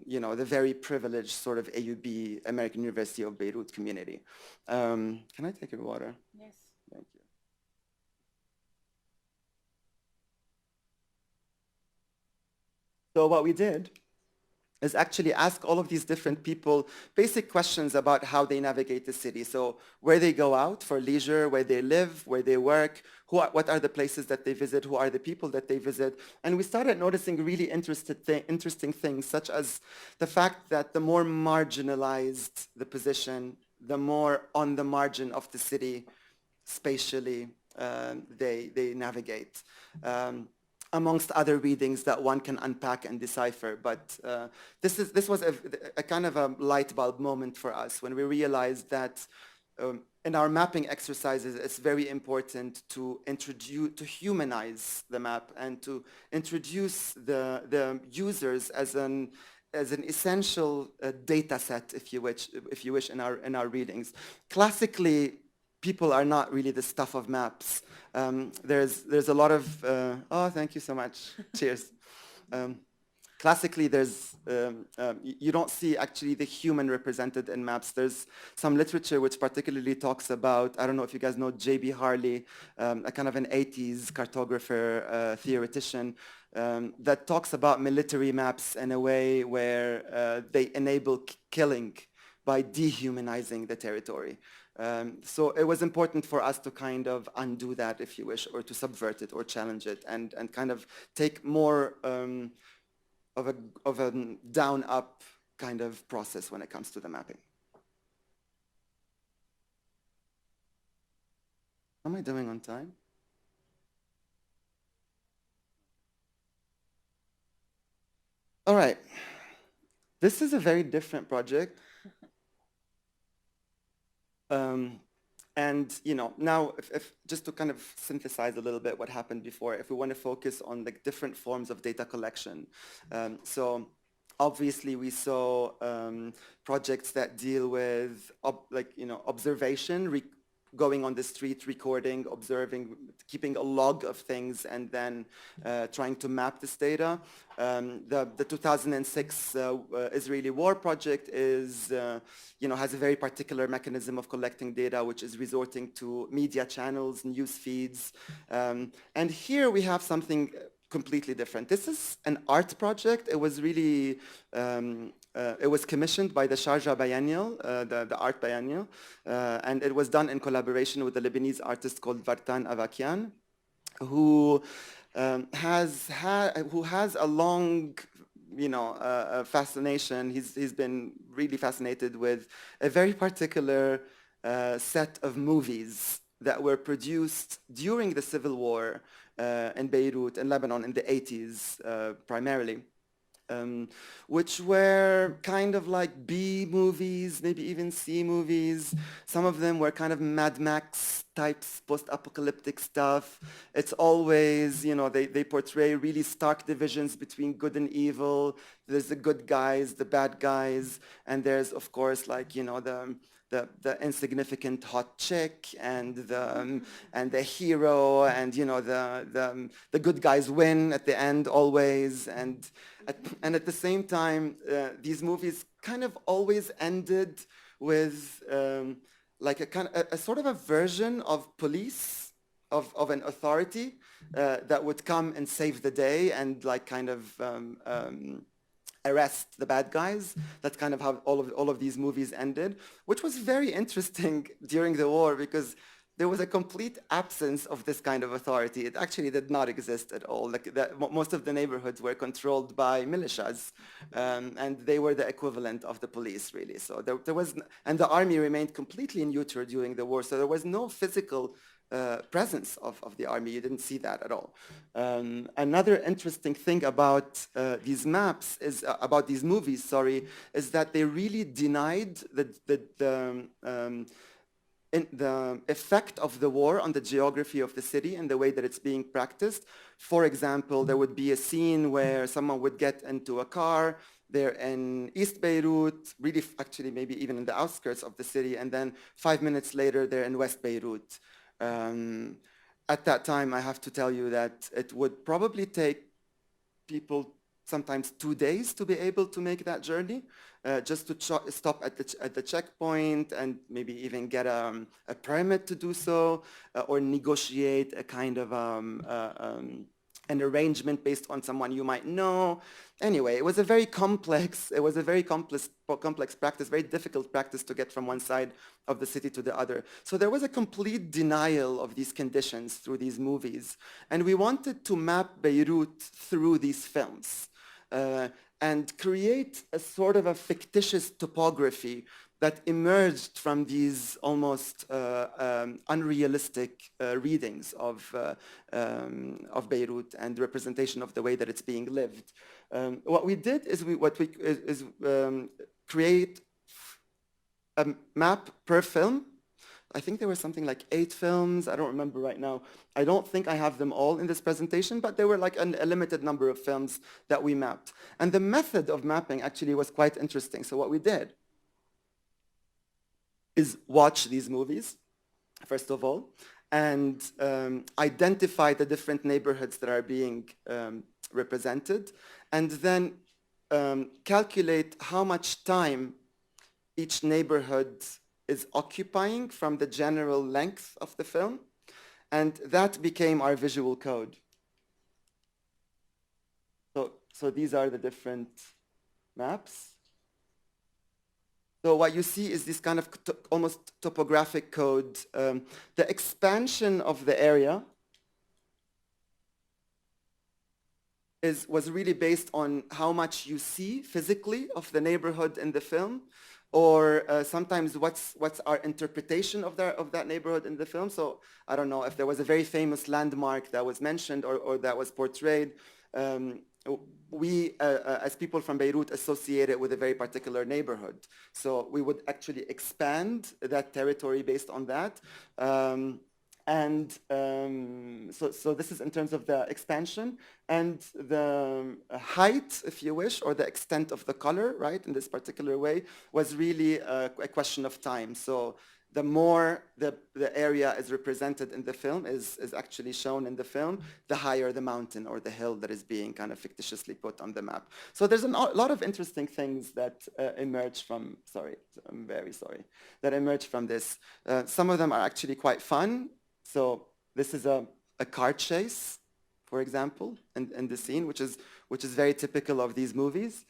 you know, the very privileged sort of AUB, American University of Beirut community. Can I take your water? Yes. Thank you. So what we did is actually ask all of these different people basic questions about how they navigate the city. So where they go out for leisure, where they live, where they work, what are the places that they visit, who are the people that they visit. And we started noticing really interesting things, such as the fact that the more marginalized the position, the more on the margin of the city spatially they navigate. Amongst other readings that one can unpack and decipher. But this was a kind of a light bulb moment for us when we realized that in our mapping exercises, it's very important to humanize the map and to introduce the users as an essential data set, if you wish, in our readings. Classically, people are not really the stuff of maps. There's a lot of, oh, thank you so much. Cheers. classically, you don't see actually the human represented in maps. There's some literature which particularly talks about, I don't know if you guys know J.B. Harley, a kind of an 80s cartographer, theoretician, that talks about military maps in a way where they enable killing by dehumanizing the territory. So it was important for us to kind of undo that, if you wish, or to subvert it or challenge it, and kind of take more of a down-up kind of process when it comes to the mapping. How am I doing on time? All right. This is a very different project. And now, if just to kind of synthesize a little bit what happened before, if we want to focus on the different forms of data collection. So obviously we saw projects that deal with observation, going on the street, recording, observing, keeping a log of things, and then trying to map this data. The 2006 Israeli war project has a very particular mechanism of collecting data, which is resorting to media channels, news feeds. And here we have something completely different. This is an art project. It was really, it was commissioned by the Sharjah Biennial, the art biennial, and it was done in collaboration with a Lebanese artist called Vartan Avakian, who has a long, fascination. He's been really fascinated with a very particular set of movies that were produced during the civil war in Beirut and Lebanon in the 80s primarily, which were kind of like B movies, maybe even C movies. Some of them were kind of Mad Max types, post-apocalyptic stuff. It's always, they portray really stark divisions between good and evil. There's the good guys, the bad guys, and there's, of course, like, the insignificant hot chick and the hero, and the good guys win at the end always, and at the same time these movies kind of always ended with like a sort of a version of police, of an authority that would come and save the day and like kind of arrest the bad guys. That's kind of how all of these movies ended, which was very interesting during the war because there was a complete absence of this kind of authority. It actually did not exist at all. Most of the neighborhoods were controlled by militias, and they were the equivalent of the police, really. So there was, and the army remained completely neutral during the war. So there was no physical presence of the army. You didn't see that at all. Another interesting thing about these maps is about these movies. Sorry, is that they really denied the effect of the war on the geography of the city and the way that it's being practiced. For example, there would be a scene where someone would get into a car. They're in East Beirut, really actually maybe even in the outskirts of the city, and then 5 minutes later they're in West Beirut. At that time, I have to tell you that it would probably take people sometimes 2 days to be able to make that journey, just to stop at the checkpoint and maybe even get a permit to do so, or negotiate a kind of an arrangement based on someone you might know. Anyway, it was a very complex practice, very difficult practice to get from one side of the city to the other. So there was a complete denial of these conditions through these movies. And we wanted to map Beirut through these films and create a sort of a fictitious topography that emerged from these almost unrealistic readings of Beirut and representation of the way that it's being lived. What we did is create a map per film. I think there were something like 8 films. I don't remember right now. I don't think I have them all in this presentation, but there were like a limited number of films that we mapped. And the method of mapping actually was quite interesting. So what we did is watch these movies, first of all, and identify the different neighborhoods that are being represented, and then calculate how much time each neighborhood is occupying from the general length of the film. And that became our visual code. So these are the different maps. So what you see is this kind of almost topographic code. The expansion of the area was really based on how much you see physically of the neighborhood in the film, or sometimes what's our interpretation of that neighborhood in the film. So I don't know if there was a very famous landmark that was mentioned or that was portrayed. We, as people from Beirut, associate it with a very particular neighborhood. So we would actually expand that territory based on that. So this is in terms of the expansion, and the height, if you wish, or the extent of the color, right, in this particular way, was really a question of time. So the more the area is represented in the film, is actually shown in the film, the higher the mountain or the hill that is being kind of fictitiously put on the map. So there's a lot of interesting things that emerge from, sorry, I'm very sorry, that emerge from this. Some of them are actually quite fun. So this is a car chase, for example, in the scene, which is very typical of these movies.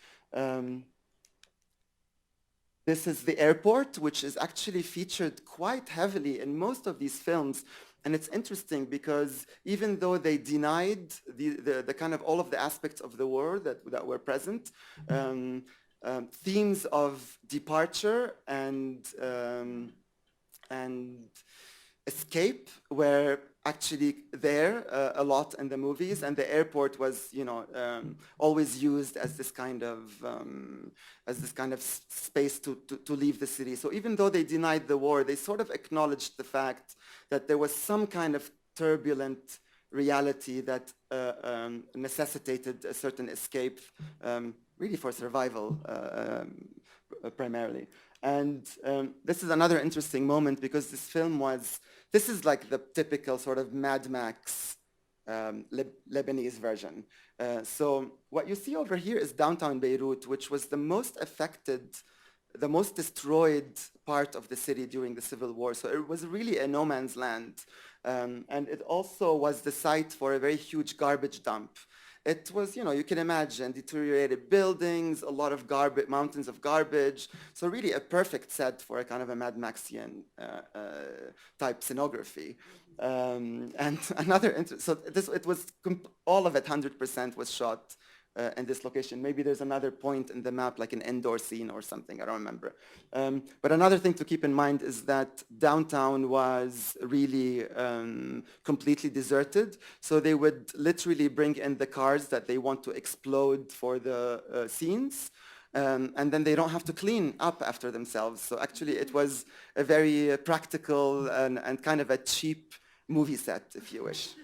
This is the airport, which is actually featured quite heavily in most of these films. And it's interesting because even though they denied the kind of all of the aspects of the war that were present, themes of departure and escape were actually there a lot in the movies, and the airport was, always used as this kind of space to leave the city. So even though they denied the war, they sort of acknowledged the fact that there was some kind of turbulent reality that necessitated a certain escape, really for survival primarily. And this is another interesting moment because this is like the typical sort of Mad Max Lebanese version. So what you see over here is downtown Beirut, which was the most affected, the most destroyed part of the city during the civil war. So it was really a no man's land. And it also was the site for a very huge garbage dump. It was, you can imagine, deteriorated buildings, a lot of garbage, mountains of garbage. So really a perfect set for a kind of a Mad Maxian type scenography. And another, so it was, all of it, 100% was shot in this location. Maybe there's another point in the map, like an indoor scene or something, I don't remember. But another thing to keep in mind is that downtown was really completely deserted. So they would literally bring in the cars that they want to explode for the scenes. And then they don't have to clean up after themselves. So actually it was a very practical and kind of a cheap movie set, if you wish.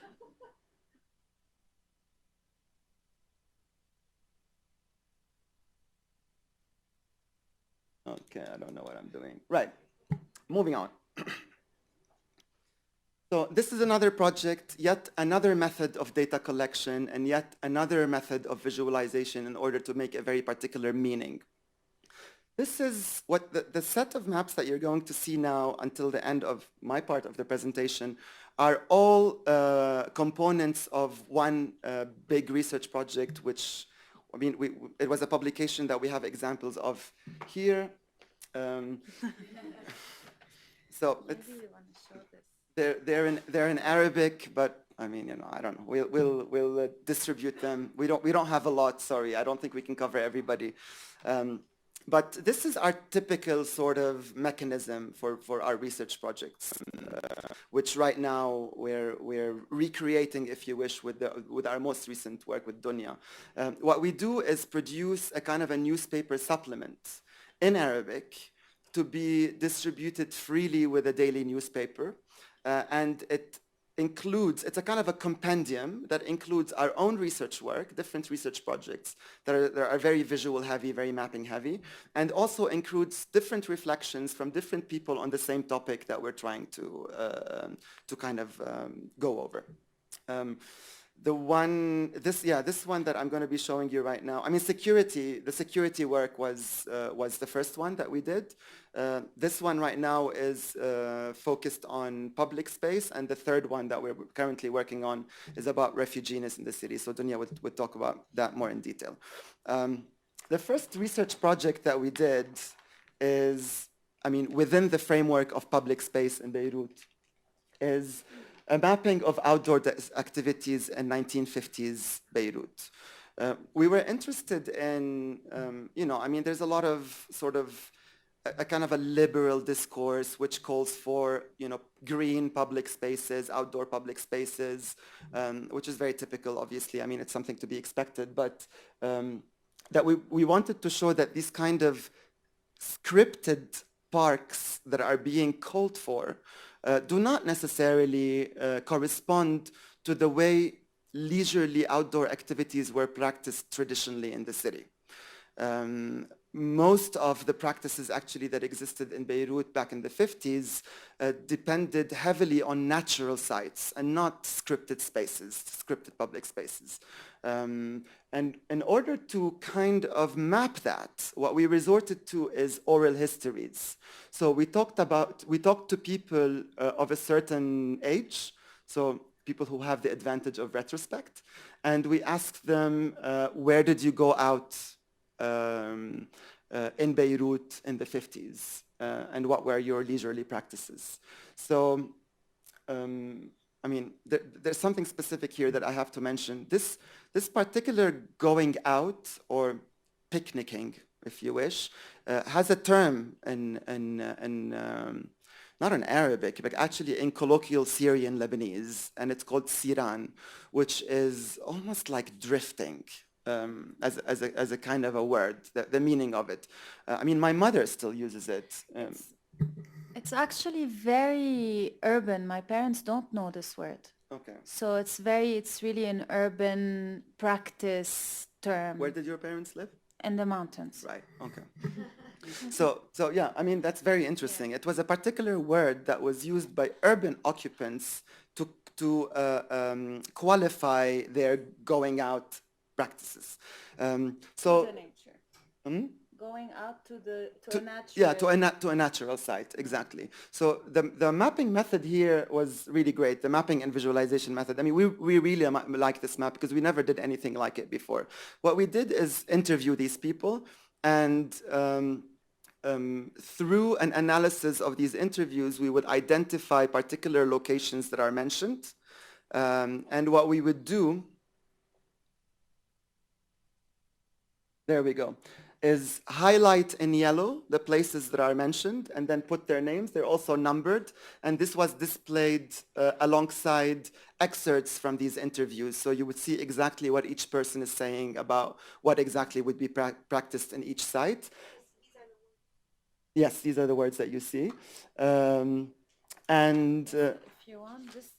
Okay, I don't know what I'm doing. Right, moving on. So this is another project, yet another method of data collection, and yet another method of visualization in order to make a very particular meaning. This is what the set of maps that you're going to see now until the end of my part of the presentation are all components of one big research project, which, I mean, it was a publication that we have examples of here. So it's, they're in Arabic, but I mean, I don't know. We'll distribute them. We don't have a lot. Sorry, I don't think we can cover everybody. But this is our typical sort of mechanism for our research projects, which right now we're recreating, if you wish, with our most recent work with Dounia. What we do is produce a kind of a newspaper supplement in Arabic to be distributed freely with a daily newspaper. And it's a kind of a compendium that includes our own research work, different research projects that are very visual heavy, very mapping heavy, and also includes different reflections from different people on the same topic that we're trying to kind of go over. the one, this one that I'm going to be showing you right now. I mean, the security work was the first one that we did. This one right now is focused on public space, and the third one that we're currently working on is about refugees in the city. So Dounia would talk about that more in detail. The first research project that we did is, I mean, within the framework of public space in Beirut, is a mapping of outdoor activities in 1950s Beirut. We were interested in, I mean, there's a lot of sort of a kind of a liberal discourse which calls for, green public spaces, outdoor public spaces, which is very typical, obviously. I mean, it's something to be expected, but that we wanted to show that these kind of scripted parks that are being called for do not necessarily correspond to the way leisurely outdoor activities were practiced traditionally in the city. Most of the practices actually that existed in Beirut back in the 50s depended heavily on natural sites and not scripted spaces, scripted public spaces. And in order to kind of map that, what we resorted to is oral histories. So we talked to people of a certain age, so people who have the advantage of retrospect, and we asked them, where did you go out in Beirut in the 50s, and what were your leisurely practices? So, I mean, there's something specific here that I have to mention. This particular going out, or picnicking, if you wish, has a term not in Arabic, but actually in colloquial Syrian Lebanese, and it's called siran, which is almost like drifting. As a kind of a word, the meaning of it. I mean, my mother still uses it. It's actually very urban. My parents don't know this word. Okay. So it's really an urban practice term. Where did your parents live? In the mountains. Right, okay. So yeah, I mean, that's very interesting. It was a particular word that was used by urban occupants to qualify their going out practices. To the nature. Going out to a natural... Yeah, to a natural site, exactly. So the mapping method here was really great, the mapping and visualization method. I mean, we really like this map because we never did anything like it before. What we did is interview these people, and through an analysis of these interviews, we would identify particular locations that are mentioned. And what we would do, there we go, is highlight in yellow the places that are mentioned and then put their names. They're also numbered. And this was displayed alongside excerpts from these interviews. So you would see exactly what each person is saying about what exactly would be practiced in each site. Yes, these are the words that you see. If you want, this is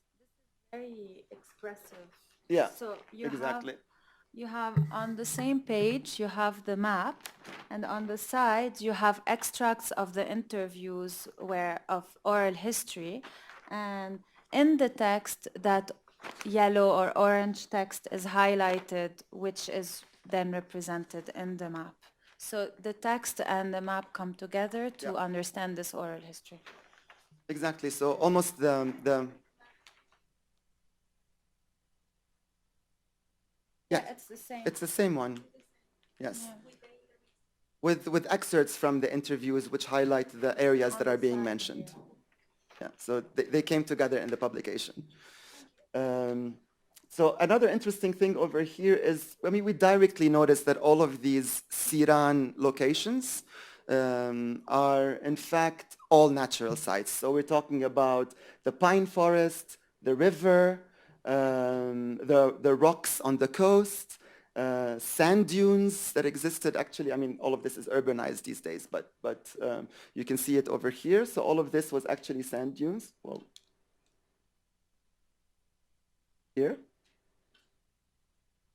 very expressive. Yeah, so exactly. You have on the same page, you have the map, and on the sides, you have extracts of the interviews of oral history. And in the text, that yellow or orange text is highlighted, which is then represented in the map. So the text and the map come together to understand this oral history. Exactly. So almost the Yeah, it's the same. It's the same one. Yes. Yeah. With excerpts from the interviews which highlight the areas that are being mentioned. Yeah. So they came together in the publication. So another interesting thing over here is, I mean, we directly noticed that all of these Siran locations are in fact all natural sites. So we're talking about the pine forest, the river, the rocks on the coast, sand dunes that existed. Actually, I mean, all of this is urbanized these days, but you can see it over here. So all of this was actually sand dunes. Well, here.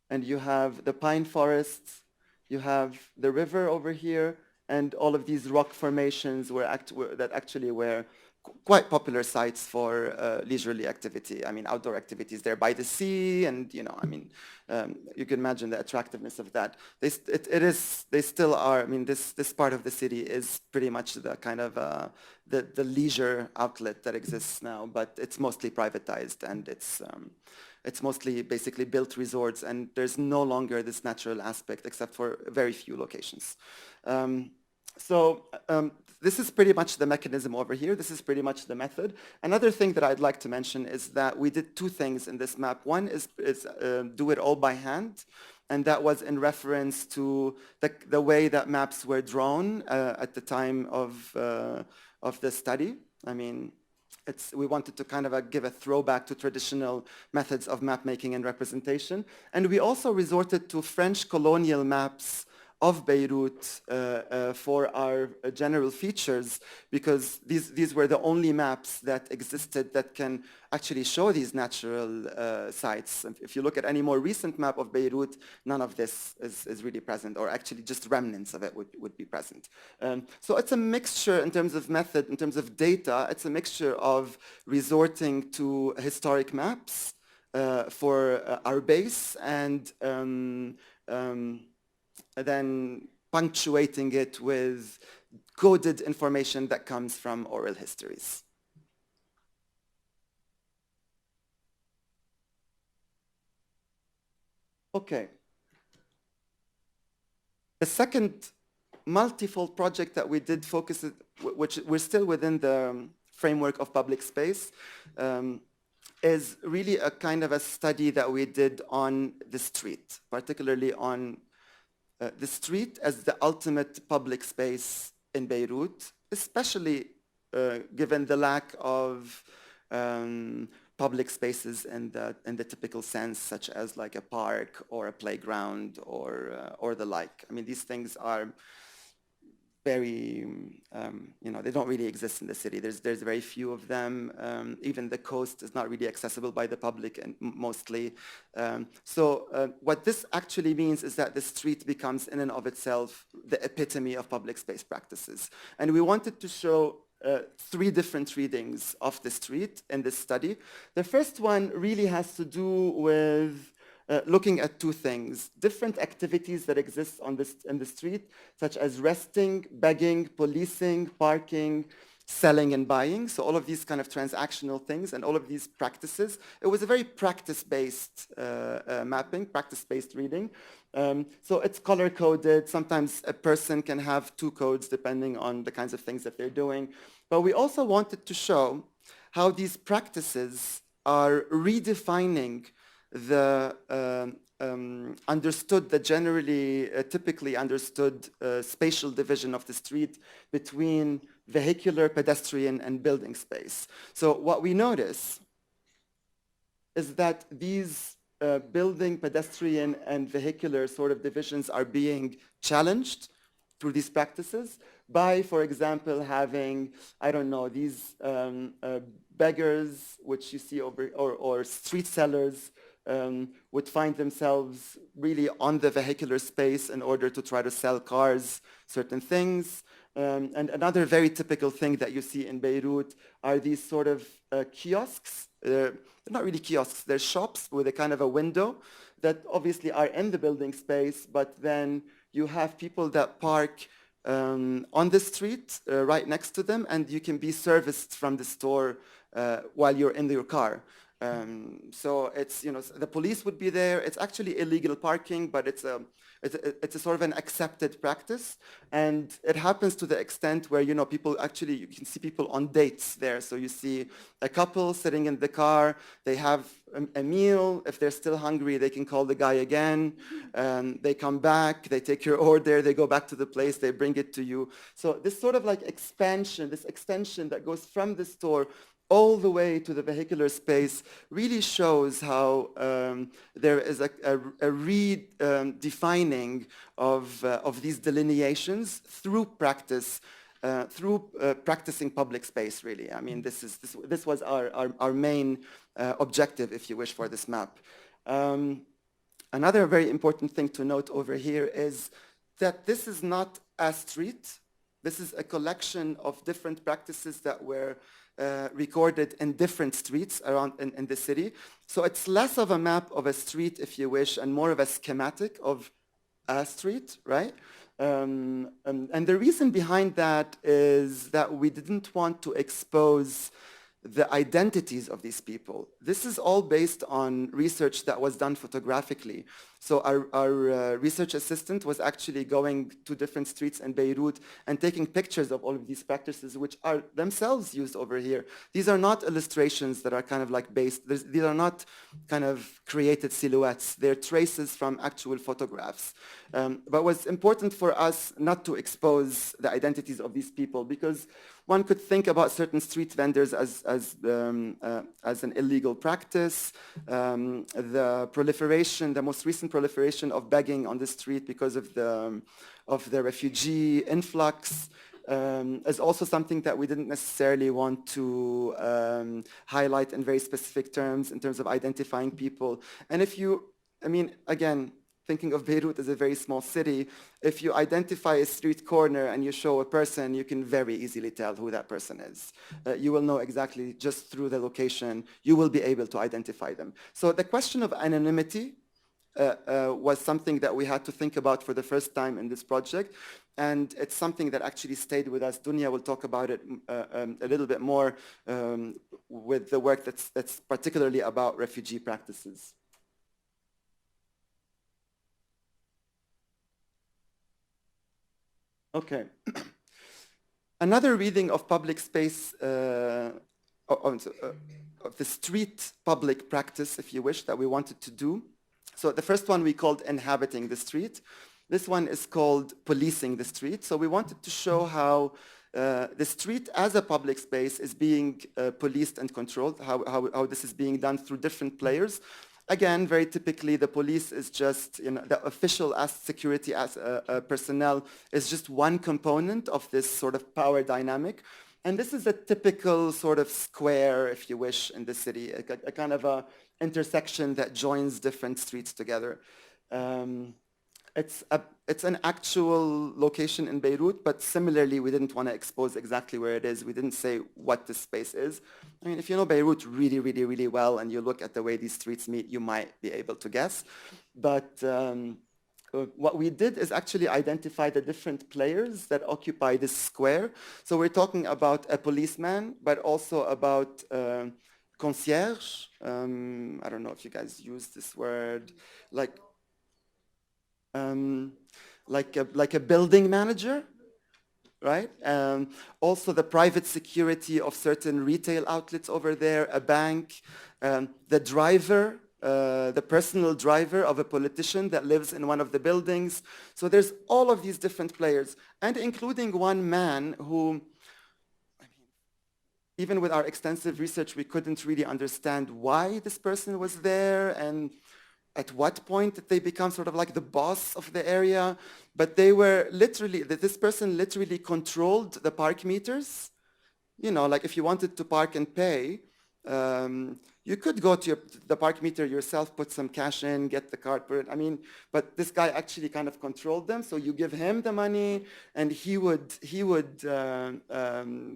And you have the pine forests, you have the river over here, and all of these rock formations that actually were quite popular sites for leisurely activity. I mean, outdoor activities there by the sea, and you can imagine the attractiveness of that. They still are. I mean, this part of the city is pretty much the kind of the leisure outlet that exists now, but it's mostly privatized, and it's mostly basically built resorts, and there's no longer this natural aspect except for very few locations. This is pretty much the mechanism over here. This is pretty much the method. Another thing that I'd like to mention is that we did two things in this map. One is do it all by hand, and that was in reference to the way that maps were drawn at the time of the study. I mean, we wanted to kind of give a throwback to traditional methods of map making and representation. And we also resorted to French colonial maps of Beirut for our general features, because these were the only maps that existed that can actually show these natural sites. If you look at any more recent map of Beirut, none of this is really present, or actually just remnants of it would be present. So it's a mixture in terms of method, in terms of data. It's a mixture of resorting to historic maps for our base, and then punctuating it with coded information that comes from oral histories. Okay. The second multifold project that we did focuses, which we're still within the framework of public space, is really a kind of a study that we did on the street, particularly on the street as the ultimate public space in Beirut, especially given the lack of public spaces in the typical sense, such as like a park or a playground or the like. I mean, these things are very, they don't really exist in the city. There's very few of them. Even the coast is not really accessible by the public, and mostly. So what this actually means is that the street becomes in and of itself the epitome of public space practices. And we wanted to show three different readings of the street in this study. The first one really has to do with looking at two things: different activities that exist in the street, such as resting, begging, policing, parking, selling and buying. So all of these kind of transactional things and all of these practices. It was a very practice-based mapping, practice-based reading. So it's color-coded. Sometimes a person can have two codes depending on the kinds of things that they're doing. But we also wanted to show how these practices are redefining the generally, typically understood spatial division of the street between vehicular, pedestrian, and building space. So what we notice is that these building, pedestrian, and vehicular sort of divisions are being challenged through these practices by, for example, having, I don't know, these beggars, which you see over, or street sellers, would find themselves really on the vehicular space in order to try to sell cars, certain things. And another very typical thing that you see in Beirut are these sort of kiosks. They're not really kiosks, they're shops with a kind of a window that obviously are in the building space, but then you have people that park on the street right next to them, and you can be serviced from the store while you're in your car. So it's, the police would be there. It's actually illegal parking, but it's a sort of an accepted practice. And it happens to the extent where, people actually, you can see people on dates there. So you see a couple sitting in the car, they have a meal. If they're still hungry, they can call the guy again. They come back, they take your order, they go back to the place, they bring it to you. So this sort of like expansion, this extension that goes from the store all the way to the vehicular space really shows how there is a redefining of these delineations through practice, through practicing public space, really. I mean, this was our main objective, if you wish, for this map. Another very important thing to note over here is that this is not a street. This is a collection of different practices that were recorded in different streets around in the city. So it's less of a map of a street, if you wish, and more of a schematic of a street, right? And the reason behind that is that we didn't want to expose the identities of these people. This is all based on research that was done photographically. So our research assistant was actually going to different streets in Beirut and taking pictures of all of these practices, which are themselves used over here. These are not illustrations that are kind of like based, these are not kind of created silhouettes. They're traces from actual photographs. But what's important for us not to expose the identities of these people, because one could think about certain street vendors as an illegal practice. The proliferation, the most recent proliferation of begging on the street because of the refugee influx is also something that we didn't necessarily want to highlight in very specific terms in terms of identifying people. And if you, I mean, again, thinking of Beirut as a very small city, if you identify a street corner and you show a person, you can very easily tell who that person is. You will know exactly just through the location, you will be able to identify them. So the question of anonymity was something that we had to think about for the first time in this project. And it's something that actually stayed with us. Dounia will talk about it a little bit more with the work that's particularly about refugee practices. Okay. Another reading of public space, of the street public practice, if you wish, that we wanted to do. So the first one we called inhabiting the street. This one is called policing the street. So we wanted to show how the street as a public space is being policed and controlled, how this is being done through different players. Again, very typically, the police is just, the official security personnel is just one component of this sort of power dynamic. And this is a typical sort of square, if you wish, in the city, a kind of a intersection that joins different streets together. It's an actual location in Beirut, but similarly, we didn't want to expose exactly where it is. We didn't say what this space is. I mean, if you know Beirut really, really, really well, and you look at the way these streets meet, you might be able to guess. But what we did is actually identify the different players that occupy this square. So we're talking about a policeman, but also about concierge. I don't know if you guys use this word, like a building manager, right? Also the private security of certain retail outlets over there, a bank, the driver, the personal driver of a politician that lives in one of the buildings. So there's all of these different players, and including one man who, I mean, even with our extensive research, we couldn't really understand why this person was there and at what point did they become sort of like the boss of the area. But they were literally, this person literally controlled the park meters. Like if you wanted to park and pay, you could go to the park meter yourself, put some cash in, get the card, put it. I mean, but this guy actually kind of controlled them. So you give him the money, and he would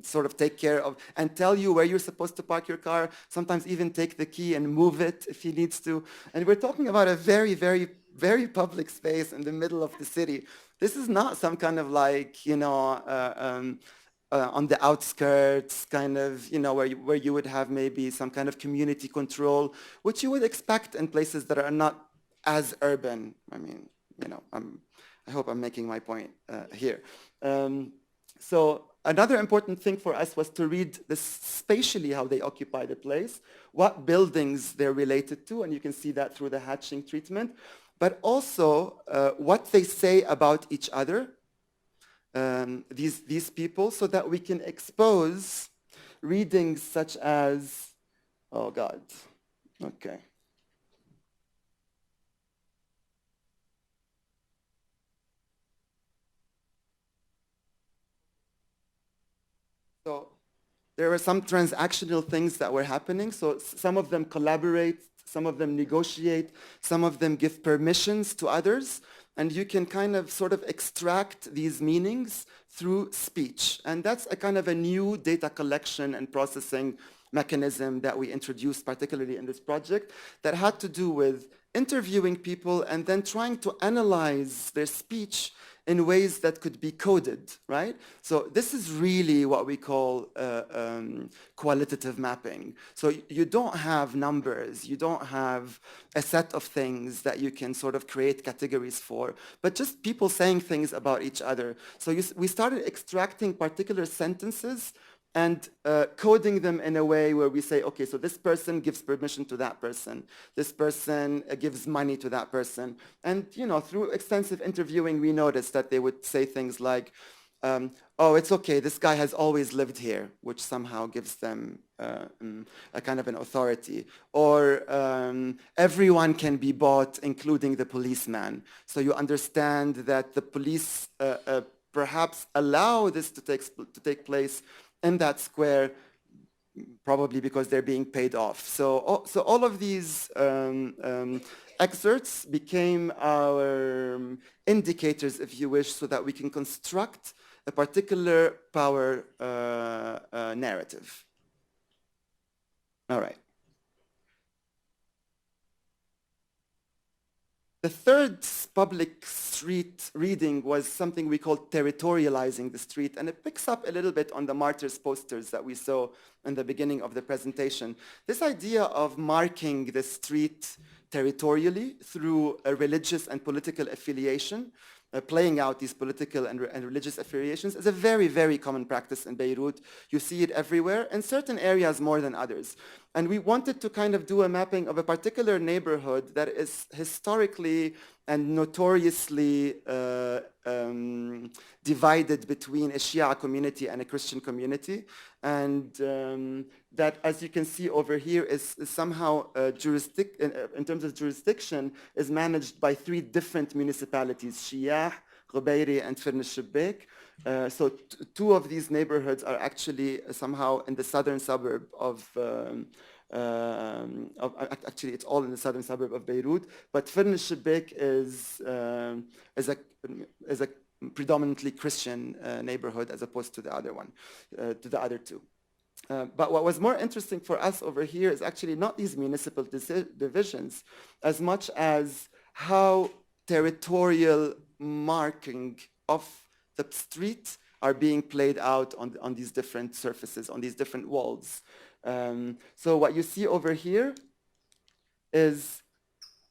sort of take care of and tell you where you're supposed to park your car. Sometimes even take the key and move it if he needs to. And we're talking about a very, very, very public space in the middle of the city. This is not some kind of like on the outskirts, kind of, where you would have maybe some kind of community control, which you would expect in places that are not as urban. I mean, I hope I'm making my point here. So another important thing for us was to read spatially how they occupy the place, what buildings they're related to, and you can see that through the hatching treatment, but also what they say about each other. These people, so that we can expose readings such as, oh God, okay. So there were some transactional things that were happening. So some of them collaborate, some of them negotiate, some of them give permissions to others. and you can kind of sort of extract these meanings through speech. And that's a kind of a new data collection and processing mechanism that we introduced, particularly in this project, that had to do with interviewing people and then trying to analyze their speech in ways that could be coded, right? So this is really what we call qualitative mapping. So you don't have numbers, you don't have a set of things that you can sort of create categories for, but just people saying things about each other. So we started extracting particular sentences and coding them in a way where we say, okay, so this person gives permission to that person. This person gives money to that person. And, you know, through extensive interviewing, we noticed that they would say things like, oh, it's okay, this guy has always lived here, which somehow gives them a kind of an authority. Or everyone can be bought, including the policeman. So you understand that the police perhaps allow this to take place in that square, probably because they're being paid off. So all of these excerpts became our indicators, if you wish, so that we can construct a particular power narrative. All right. The third public street reading was something we called territorializing the street, and it picks up a little bit on the martyrs posters that we saw in the beginning of the presentation. This idea of marking the street territorially through a religious and political affiliation, playing out these political and religious affiliations is a very, very common practice in Beirut. You see it everywhere, in certain areas more than others. And we wanted to kind of do a mapping of a particular neighborhood that is historically and notoriously divided between a Shia community and a Christian community. And that, as you can see over here, is somehow in terms of jurisdiction, is managed by 3 different municipalities, Shia, Gharbieh, and Firn al-Shibak. So 2 of these neighborhoods are actually somehow in the southern suburb of actually, it's all in the southern suburb of Beirut, but Firn al-Shibak is a predominantly Christian neighborhood as opposed to the other one, to the other 2. But what was more interesting for us over here is actually not these municipal divisions as much as how territorial marking of the street are being played out on these different surfaces, on these different walls. So what you see over here is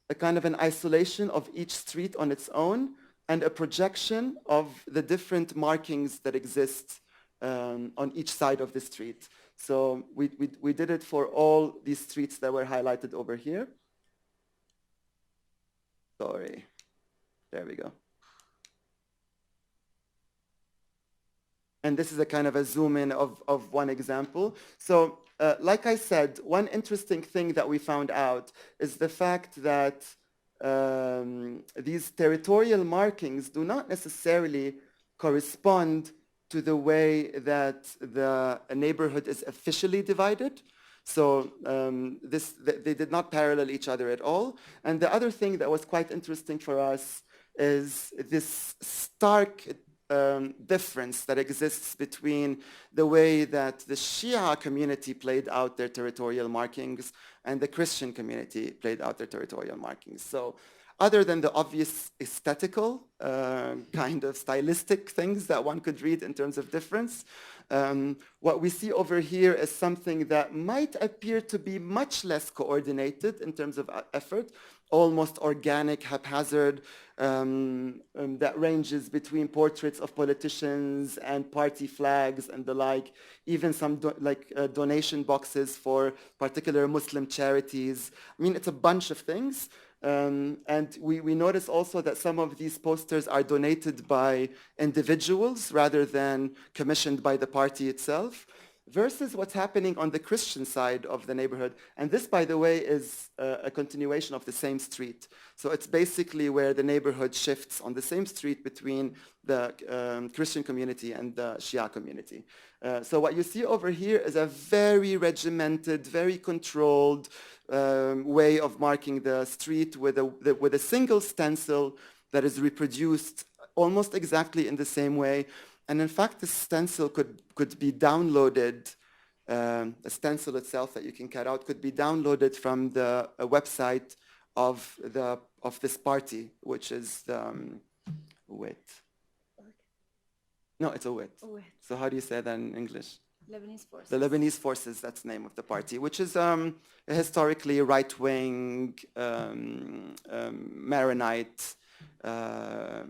a kind of an isolation of each street on its own and a projection of the different markings that exist on each side of the street. So we did it for all these streets that were highlighted over here. Sorry, there we go. And this is a kind of a zoom in of one example. So like I said, one interesting thing that we found out is the fact that these territorial markings do not necessarily correspond to the way that the neighborhood is officially divided. So they did not parallel each other at all. And the other thing that was quite interesting for us is this stark difference that exists between the way that the Shia community played out their territorial markings and the Christian community played out their territorial markings. So other than the obvious aesthetical, kind of stylistic things that one could read in terms of difference, what we see over here is something that might appear to be much less coordinated in terms of effort, almost organic, haphazard, that ranges between portraits of politicians and party flags and the like, even some donation boxes for particular Muslim charities. I mean, it's a bunch of things. And we notice also that some of these posters are donated by individuals rather than commissioned by the party itself, versus what's happening on the Christian side of the neighborhood. And this, by the way, is a continuation of the same street. So it's basically where the neighborhood shifts on the same street between the Christian community and the Shia community. So what you see over here is a very regimented, very controlled way of marking the street with a single stencil that is reproduced almost exactly in the same way. And in fact, this stencil could be downloaded. The stencil itself that you can cut out could be downloaded from the website of this party, which is the wait. No, it's a wit. So how do you say that in English? Lebanese forces. The Lebanese forces, that's the name of the party, which is a historically right-wing Maronite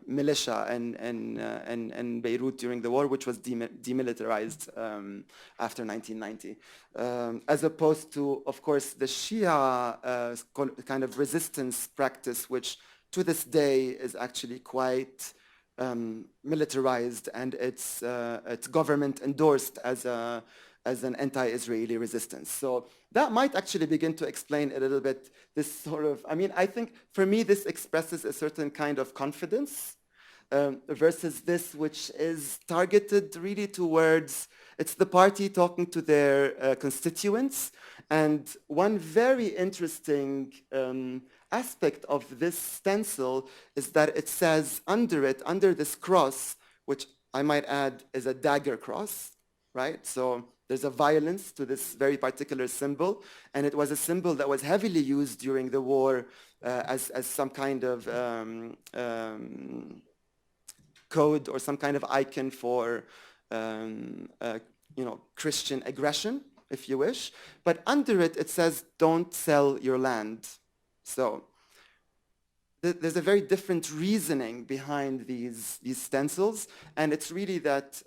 militia in Beirut during the war, which was demilitarized after 1990. As opposed to, of course, the Shia kind of resistance practice, which to this day is actually quite militarized, and it's government endorsed as an anti-Israeli resistance. So that might actually begin to explain a little bit this sort of, I mean, I think for me this expresses a certain kind of confidence versus this which is targeted really towards, it's the party talking to their constituents. And one very interesting aspect of this stencil is that it says under it, under this cross, which I might add is a dagger cross, right? So there's a violence to this very particular symbol, and it was a symbol that was heavily used during the war as some kind of code or some kind of icon for Christian aggression, if you wish. But under it, it says, "Don't sell your land." So there's a very different reasoning behind these stencils, and it's really that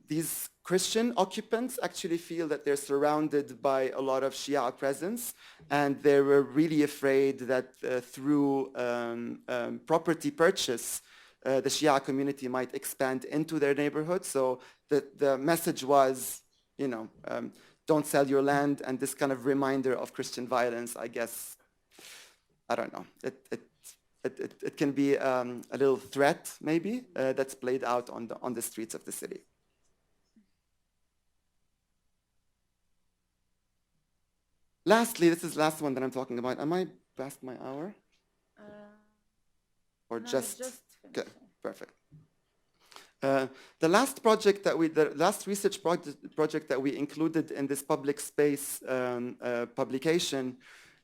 these Christian occupants actually feel that they're surrounded by a lot of Shia presence, and they were really afraid that through property purchase, the Shia community might expand into their neighborhood. So the message was, don't sell your land, and this kind of reminder of Christian violence, I guess, I don't know. It can be a little threat, maybe, that's played out on the streets of the city. Lastly, this is the last one that I'm talking about. Am I past my hour? Or no, just finished. Okay, perfect. The last research project that we included in this public space publication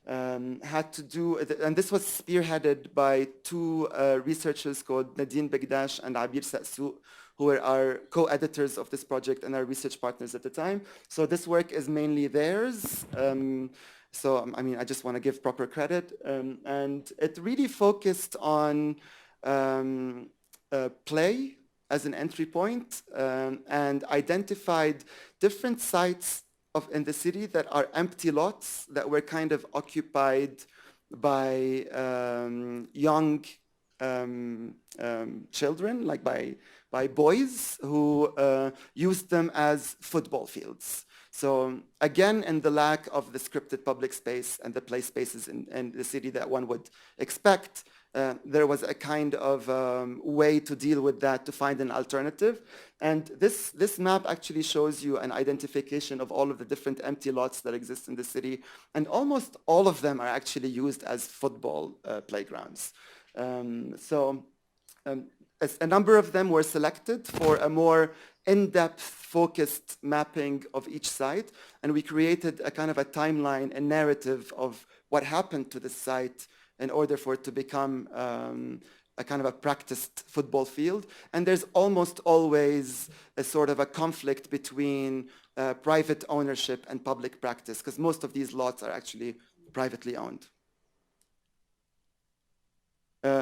had to do, and this was spearheaded by two researchers called Nadine Begdash and Abir Sa'su, who were our co-editors of this project and our research partners at the time. So this work is mainly theirs. So, I mean, I just want to give proper credit. And it really focused on play as an entry point and identified different sites in the city that are empty lots that were kind of occupied by young children, like by boys who used them as football fields. So again, in the lack of the scripted public space and the play spaces in the city that one would expect, there was a kind of way to deal with that, to find an alternative. And this map actually shows you an identification of all of the different empty lots that exist in the city. And almost all of them are actually used as football playgrounds. A number of them were selected for a more in-depth focused mapping of each site. And we created a kind of a timeline, a narrative of what happened to the site in order for it to become a kind of a practiced football field. And there's almost always a sort of a conflict between private ownership and public practice, because most of these lots are actually privately owned.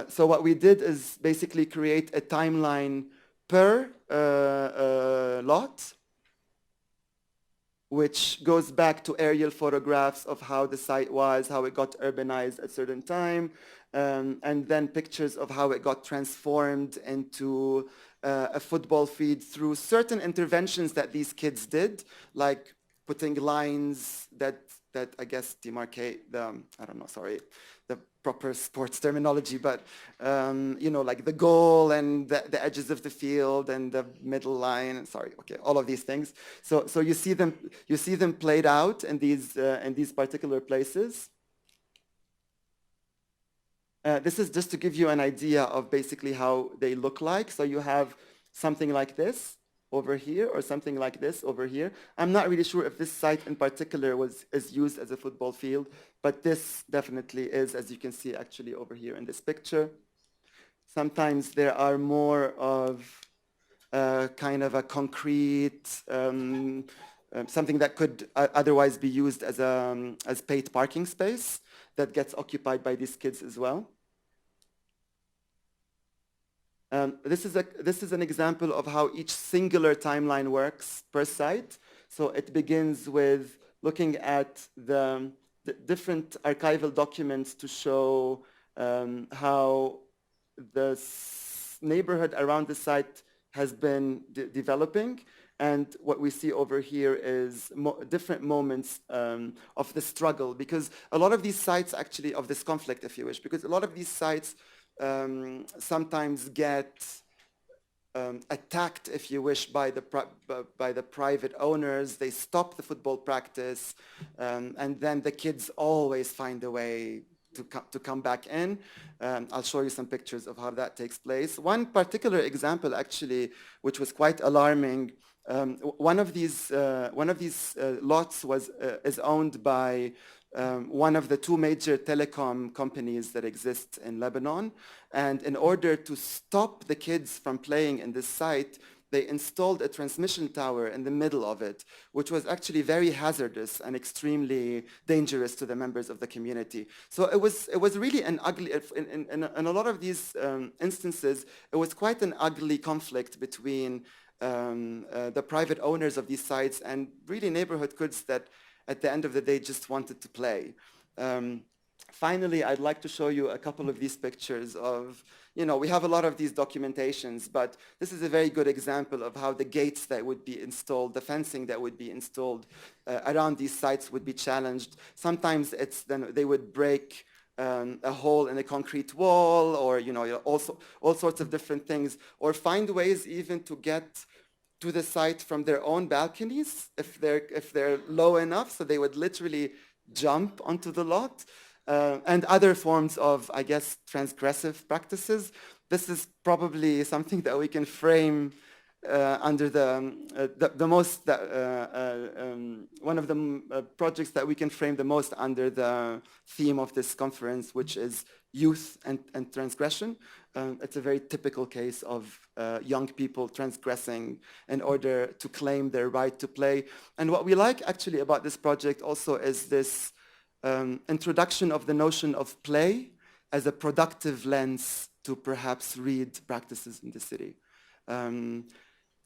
So what we did is basically create a timeline per lot, which goes back to aerial photographs of how the site was, how it got urbanized at a certain time, and then pictures of how it got transformed into a football field through certain interventions that these kids did, like putting lines that I guess demarcate the, I don't know, sorry, the proper sports terminology, but like the goal and the edges of the field and the middle line, sorry, okay, all of these things. So you see them played out in these particular places. This is just to give you an idea of basically how they look like. So you have something like this over here or something like this over here. I'm not really sure if this site in particular is used as a football field, but this definitely is, as you can see actually over here in this picture. Sometimes there are more of kind of a concrete, something that could otherwise be used as paid parking space that gets occupied by these kids as well. This is an example of how each singular timeline works per site. So it begins with looking at the different archival documents to show how the neighborhood around the site has been developing. And what we see over here is different moments of the struggle, because a lot of these sites actually, of this conflict, if you wish, because a lot of these sites sometimes get attacked, if you wish, by the private owners. They stop the football practice, and then the kids always find a way to come back in. I'll show you some pictures of how that takes place. One particular example, actually, which was quite alarming. One of these lots is owned by one of the two major telecom companies that exist in Lebanon. And in order to stop the kids from playing in this site, they installed a transmission tower in the middle of it, which was actually very hazardous and extremely dangerous to the members of the community. So it was really an ugly, in a lot of these instances, it was quite an ugly conflict between the private owners of these sites and really neighborhood kids that at the end of the day just wanted to play. Finally, I'd like to show you a couple of these pictures of, we have a lot of these documentations, but this is a very good example of how the gates that would be installed, the fencing that would be installed around these sites would be challenged. Sometimes they would break a hole in a concrete wall, or also all sorts of different things, or find ways even to get to the site from their own balconies if they're low enough, so they would literally jump onto the lot. And other forms of, I guess, transgressive practices. This is probably something that we can frame under the most, one of the projects that we can frame the most under the theme of this conference, which is youth and transgression. It's a very typical case of young people transgressing in order to claim their right to play. And what we like actually about this project also is this introduction of the notion of play as a productive lens to perhaps read practices in the city.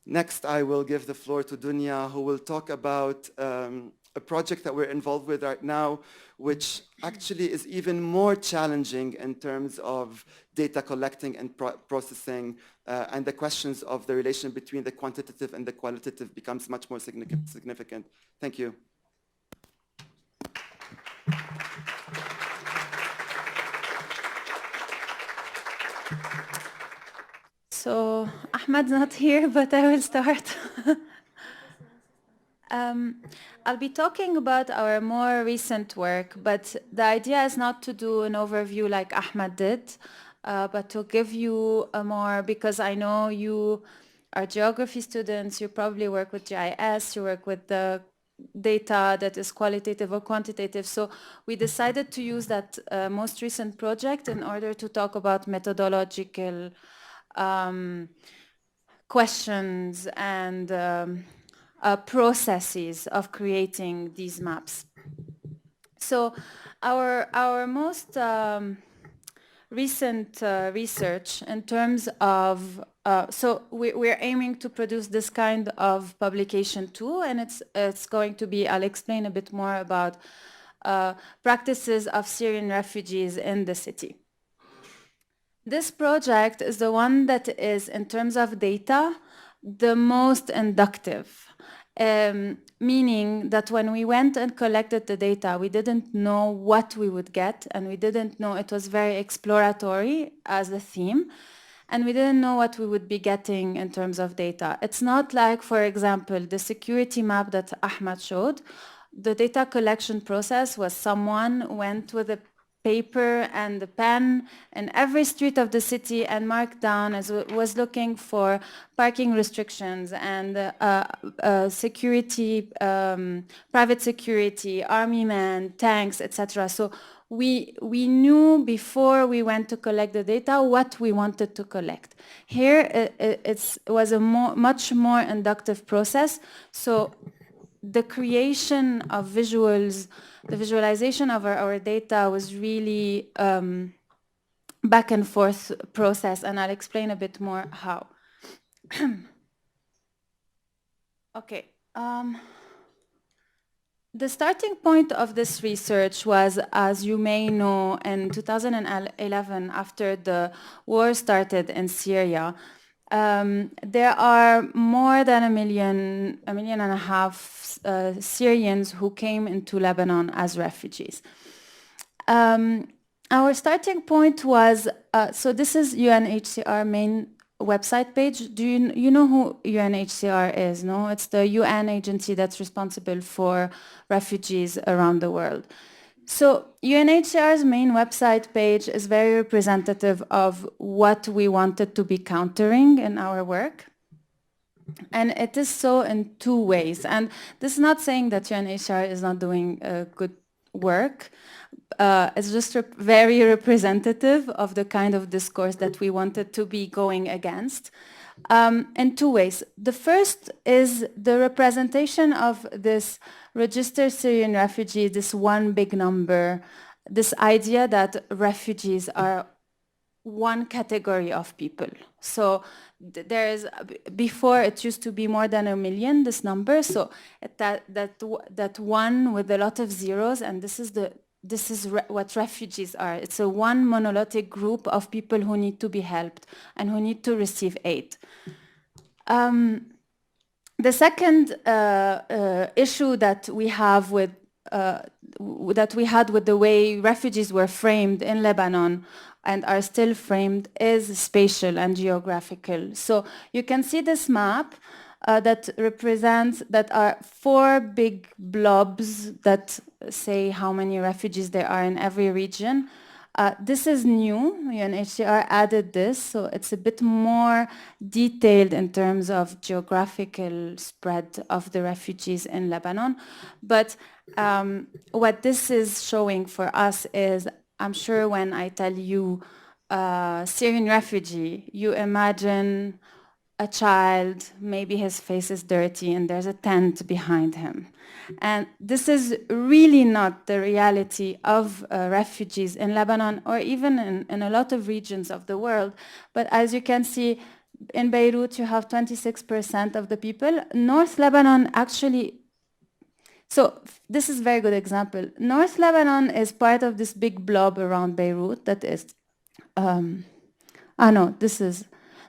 Next, I will give the floor to Dounia, who will talk about a project that we're involved with right now, which actually is even more challenging in terms of data collecting and processing, and the questions of the relation between the quantitative and the qualitative becomes much more significant. Thank you. So Ahmad's not here, but I will start. I'll be talking about our more recent work, but the idea is not to do an overview like Ahmad did, but to give you a more, because I know you are geography students, you probably work with GIS, you work with the data that is qualitative or quantitative. So we decided to use that most recent project in order to talk about methodological questions and processes of creating these maps. So our most recent research in terms of, so we're aiming to produce this kind of publication too, and it's going to be, I'll explain a bit more about practices of Syrian refugees in the city. This project is the one that is, in terms of data, the most inductive, meaning that when we went and collected the data, we didn't know what we would get, and we didn't know, it was very exploratory as a theme, and we didn't know what we would be getting in terms of data. It's not like, for example, the security map that Ahmad showed. The data collection process was someone went with a paper and a pen in every street of the city and marked down as was looking for parking restrictions and security, private security, army men, tanks, etc. So we knew before we went to collect the data what we wanted to collect. Here it was a much more inductive process. So the creation of visuals, the visualization of our data was really back and forth process, and I'll explain a bit more how. Okay. The starting point of this research was, as you may know, in 2011, after the war started in Syria. There are more than a million and a half Syrians who came into Lebanon as refugees. Our starting point was, so this is UNHCR main website page. Do you know who UNHCR is? No, it's the UN agency that's responsible for refugees around the world. So UNHCR's main website page is very representative of what we wanted to be countering in our work. And it is so in two ways. And this is not saying that UNHCR is not doing good work. It's just very representative of the kind of discourse that we wanted to be going against. In two ways. The first is the representation of this registered Syrian refugee, this one big number, this idea that refugees are one category of people. So there is, before it used to be more than 1 million, this number, so that one with a lot of zeros, and this is what refugees are. It's a one monolithic group of people who need to be helped and who need to receive aid. The second issue that we have with that we had with the way refugees were framed in Lebanon and are still framed is spatial and geographical. So you can see this map that represents, that are 4 big blobs that say how many refugees there are in every region. This is new. UNHCR added this, so it's a bit more detailed in terms of geographical spread of the refugees in Lebanon. But what this is showing for us is, I'm sure when I tell you Syrian refugee, you imagine a child, maybe his face is dirty and there's a tent behind him. And this is really not the reality of refugees in Lebanon or even in a lot of regions of the world. But as you can see, in Beirut you have 26% of the people. North Lebanon actually, so this is a very good example. North Lebanon is part of this big blob around Beirut that is,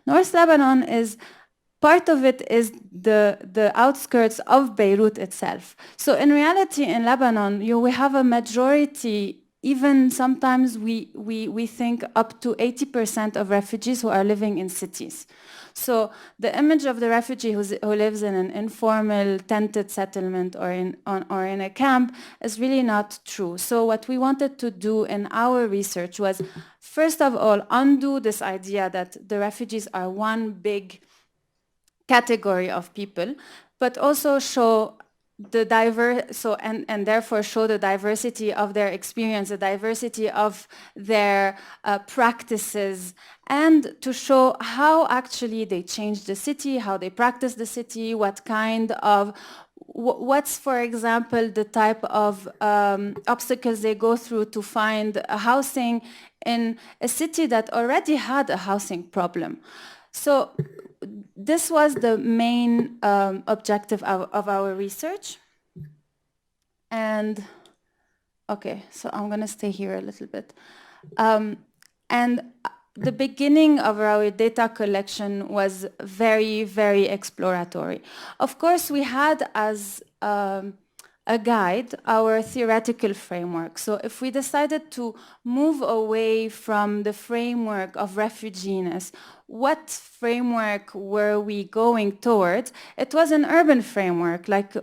North Lebanon is, part of it is the outskirts of Beirut itself. So in reality in Lebanon, we have a majority, even sometimes we think up to 80% of refugees who are living in cities. So the image of the refugee who lives in an informal tented settlement or in a camp is really not true. So what we wanted to do in our research was, first of all, undo this idea that the refugees are one big category of people, but also show the and therefore show the diversity of their experience, the diversity of their practices, and to show how actually they change the city, how they practice the city, what kind of, what's, for example, the type of obstacles they go through to find a housing in a city that already had a housing problem. So this was the main objective of our research. And, okay, so I'm going to stay here a little bit. And the beginning of our data collection was very, very exploratory. Of course, we had as a guide our theoretical framework. So if we decided to move away from the framework of refugees, what framework were we going towards? It was an urban framework, like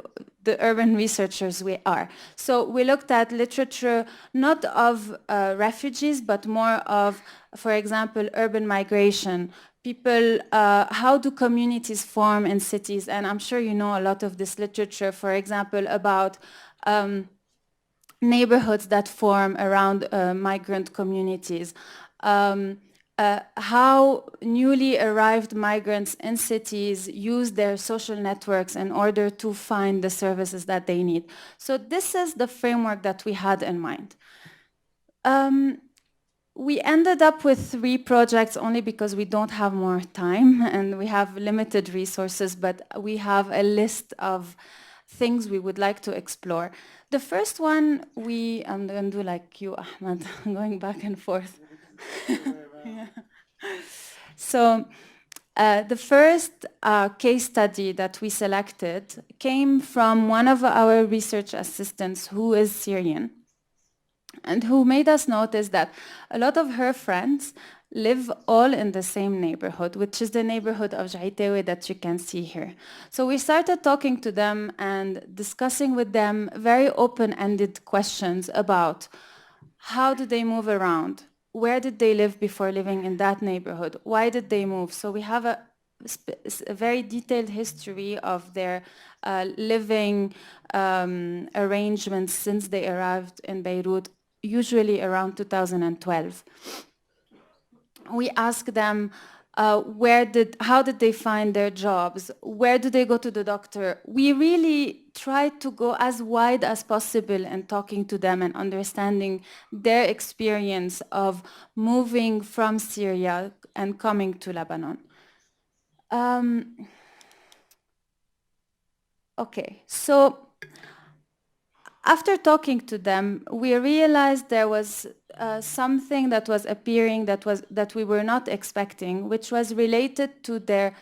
the urban researchers we are. So we looked at literature not of refugees, but more of, for example, urban migration. People, how do communities form in cities? And I'm sure you know a lot of this literature, for example, about neighborhoods that form around migrant communities. How newly arrived migrants in cities use their social networks in order to find the services that they need. So this is the framework that we had in mind. We ended up with 3 projects only because we don't have more time and we have limited resources, but we have a list of things we would like to explore. The first one, I'm going to do like you, Ahmad, going back and forth. Yeah. So the first case study that we selected came from one of our research assistants who is Syrian and who made us notice that a lot of her friends live all in the same neighborhood, which is the neighborhood of Jaitewe that you can see here. So we started talking to them and discussing with them very open-ended questions about how do they move around? Where did they live before living in that neighborhood? Why did they move? So we have a very detailed history of their living arrangements since they arrived in Beirut, usually around 2012. We asked them how did they find their jobs? Where do they go to the doctor? We really tried to go as wide as possible in talking to them and understanding their experience of moving from Syria and coming to Lebanon. Okay, so after talking to them, we realized there was something that was appearing that we were not expecting, which was related to the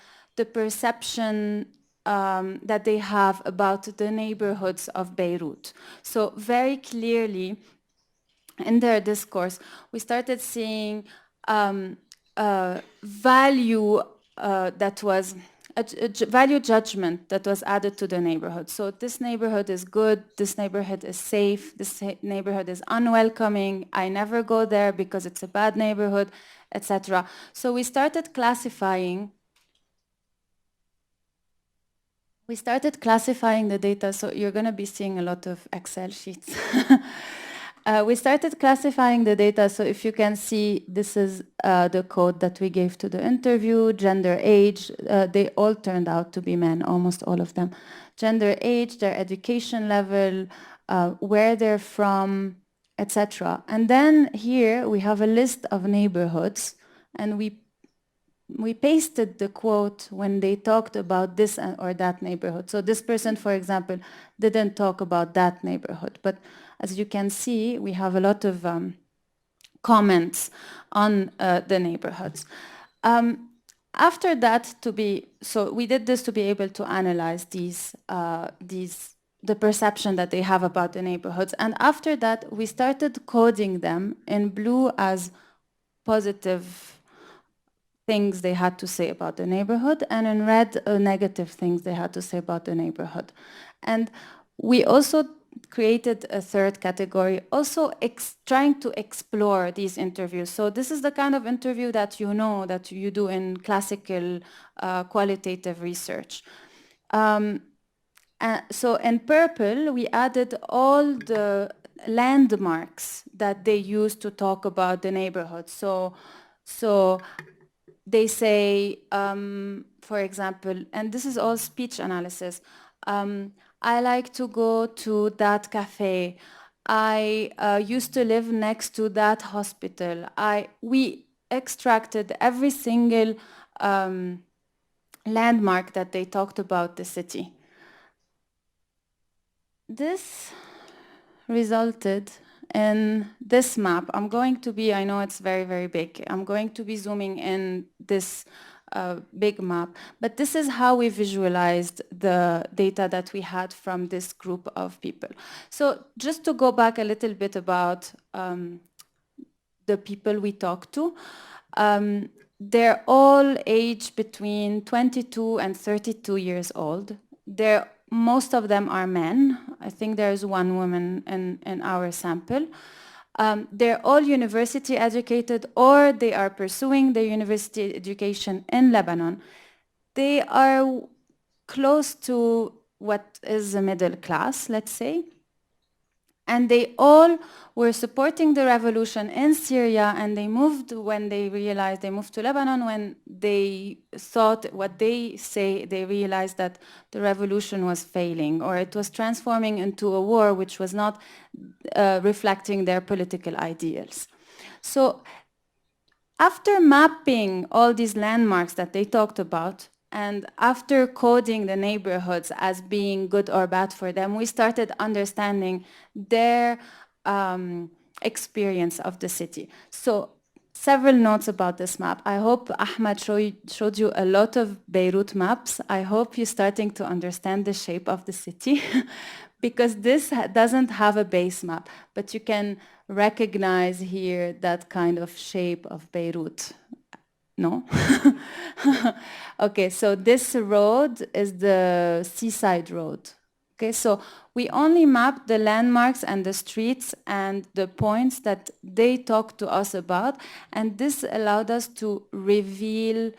perception that they have about the neighborhoods of Beirut. So very clearly, in their discourse, we started seeing value that was a value judgment that was added to the neighborhood. So this neighborhood is good, this neighborhood is safe, this neighborhood is unwelcoming, I never go there because it's a bad neighborhood, etc. So we started classifying the data, so you're going to be seeing a lot of Excel sheets. We started classifying the data, so if you can see, this is the code that we gave to the interview, gender, age, they all turned out to be men, almost all of them. Gender, age, their education level, where they're from, etc. And then here we have a list of neighborhoods, and we pasted the quote when they talked about this or that neighborhood. So this person, for example, didn't talk about that neighborhood, but as you can see, we have a lot of comments on the neighborhoods. After that, so we did this to be able to analyze the perception that they have about the neighborhoods. And after that, we started coding them in blue as positive things they had to say about the neighborhood, and in red, negative things they had to say about the neighborhood. And we also created a third category, also trying to explore these interviews. So this is the kind of interview that you do in classical qualitative research. So in purple, we added all the landmarks that they use to talk about the neighborhood. So they say, for example, and this is all speech analysis, I like to go to that cafe. I used to live next to that hospital. We extracted every single landmark that they talked about the city. This resulted in this map. I'm going to be, I know it's very, very big. I'm going to be zooming in this big map, but this is how we visualized the data that we had from this group of people. So just to go back a little bit about the people we talked to, they're all aged between 22 and 32 years old. They're most of them are men. I think there's one woman in our sample. They're all university educated, or they are pursuing their university education in Lebanon. They are close to what is the middle class, let's say. And they all were supporting the revolution in Syria, and they moved when they realized, they moved to Lebanon when they thought, what they say, they realized that the revolution was failing, or it was transforming into a war which was not reflecting their political ideals. So after mapping all these landmarks that they talked about, and after coding the neighborhoods as being good or bad for them, we started understanding their experience of the city. So several notes about this map. I hope Ahmad showed you a lot of Beirut maps. I hope you're starting to understand the shape of the city because this doesn't have a base map, but you can recognize here that kind of shape of Beirut. No? Okay, so this road is the seaside road. Okay, so we only mapped the landmarks and the streets and the points that they talked to us about, and this allowed us to reveal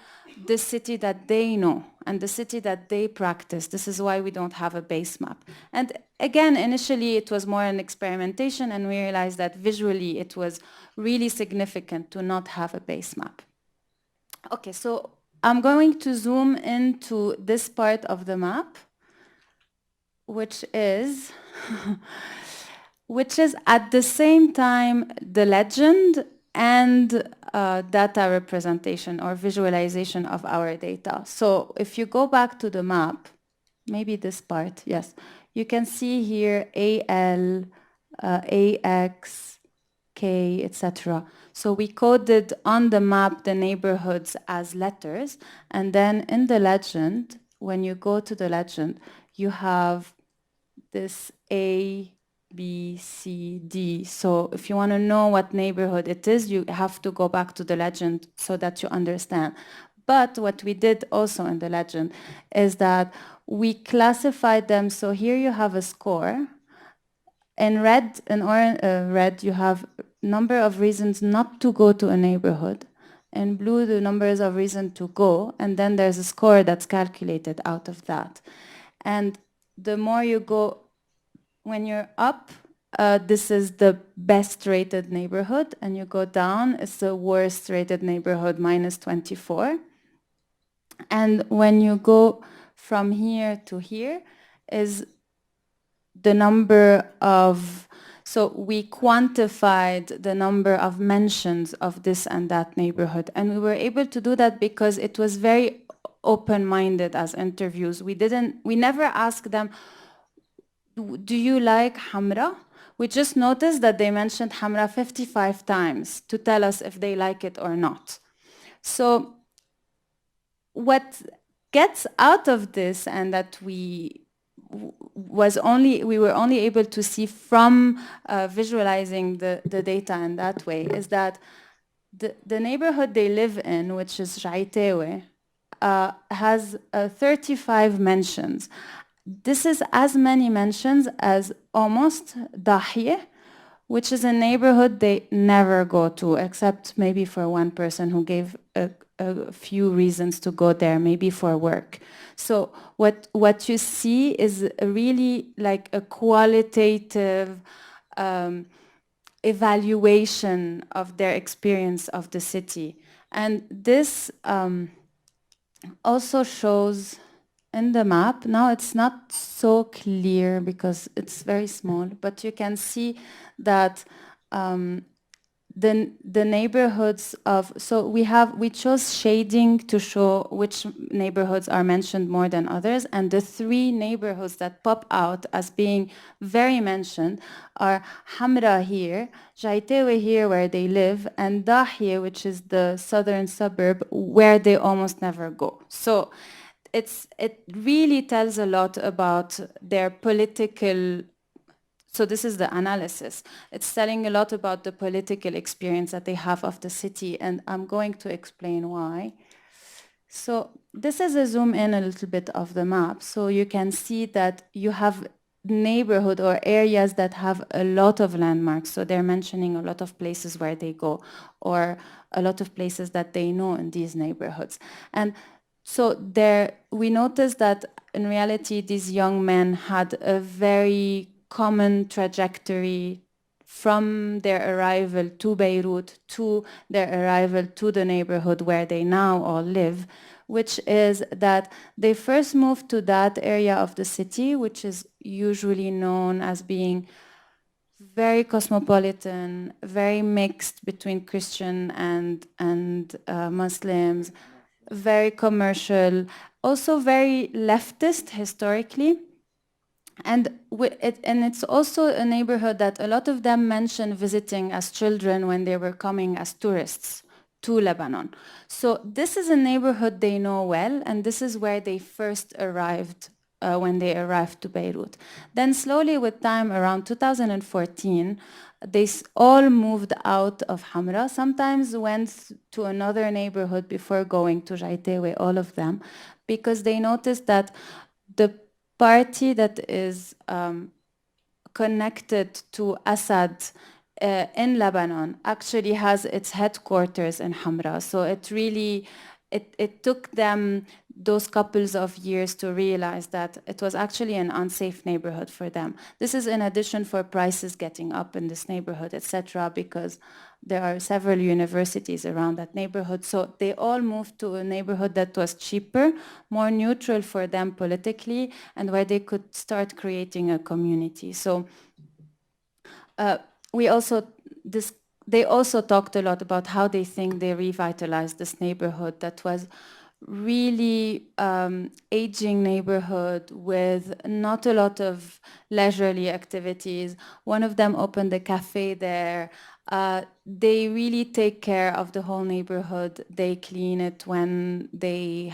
the city that they know and the city that they practice. This is why we don't have a base map. And again, initially it was more an experimentation, and we realized that visually it was really significant to not have a base map. Okay, so I'm going to zoom into this part of the map, which is at the same time the legend and data representation or visualization of our data. So if you go back to the map, maybe this part, yes, you can see here AL, AX, K, etc. So we coded on the map the neighborhoods as letters, and then in the legend, when you go to the legend, you have this A, B, C, D. So if you want to know what neighborhood it is, you have to go back to the legend so that you understand. But what we did also in the legend is that we classified them. So here you have a score. In red, red, you have number of reasons not to go to a neighborhood. In blue, the numbers of reasons to go, and then there's a score that's calculated out of that. And the more you go, when you're up, this is the best rated neighborhood, and you go down, it's the worst rated neighborhood, -24. And when you go from here to here is the number of, so we quantified the number of mentions of this and that neighborhood. And we were able to do that because it was very open-minded as interviews. We never asked them, do you like Hamra? We just noticed that they mentioned Hamra 55 times to tell us if they like it or not. So what gets out of this, and that we were only able to see from visualizing the data in that way, is that the neighborhood they live in, which is Jaitewe, has 35 mentions. This is as many mentions as almost Dahieh, which is a neighborhood they never go to, except maybe for one person who gave a few reasons to go there, maybe for work. So what you see is really like a qualitative evaluation of their experience of the city. And this also shows in the map. Now it's not so clear because it's very small, but you can see that the neighborhoods of, so we chose shading to show which neighborhoods are mentioned more than others, and the three neighborhoods that pop out as being very mentioned are Hamra here, Jaitewe here where they live, and Dahieh, which is the southern suburb where they almost never go. So it really tells a lot about their political. So this is the analysis. It's telling a lot about the political experience that they have of the city, and I'm going to explain why. So this is a zoom in a little bit of the map. So you can see that you have neighborhood or areas that have a lot of landmarks. So they're mentioning a lot of places where they go or a lot of places that they know in these neighborhoods. And so there, we noticed that in reality, these young men had a very common trajectory from their arrival to Beirut to their arrival to the neighborhood where they now all live, which is that they first moved to that area of the city, which is usually known as being very cosmopolitan, very mixed between Christian and Muslims, very commercial, also very leftist historically. And it's also a neighborhood that a lot of them mention visiting as children when they were coming as tourists to Lebanon. So this is a neighborhood they know well, and this is where they first arrived when they arrived to Beirut. Then slowly with time, around 2014, they all moved out of Hamra, sometimes went to another neighborhood before going to Jaitewe, all of them, because they noticed that the party that is connected to Assad in Lebanon actually has its headquarters in Hamra. So it took them those couples of years to realize that it was actually an unsafe neighborhood for them. This is in addition for prices getting up in this neighborhood, etc., because there are several universities around that neighborhood. So they all moved to a neighborhood that was cheaper, more neutral for them politically, and where they could start creating a community. So they also talked a lot about how they think they revitalized this neighborhood that was really aging neighborhood with not a lot of leisurely activities. One of them opened a cafe there. They really take care of the whole neighborhood. They clean it when the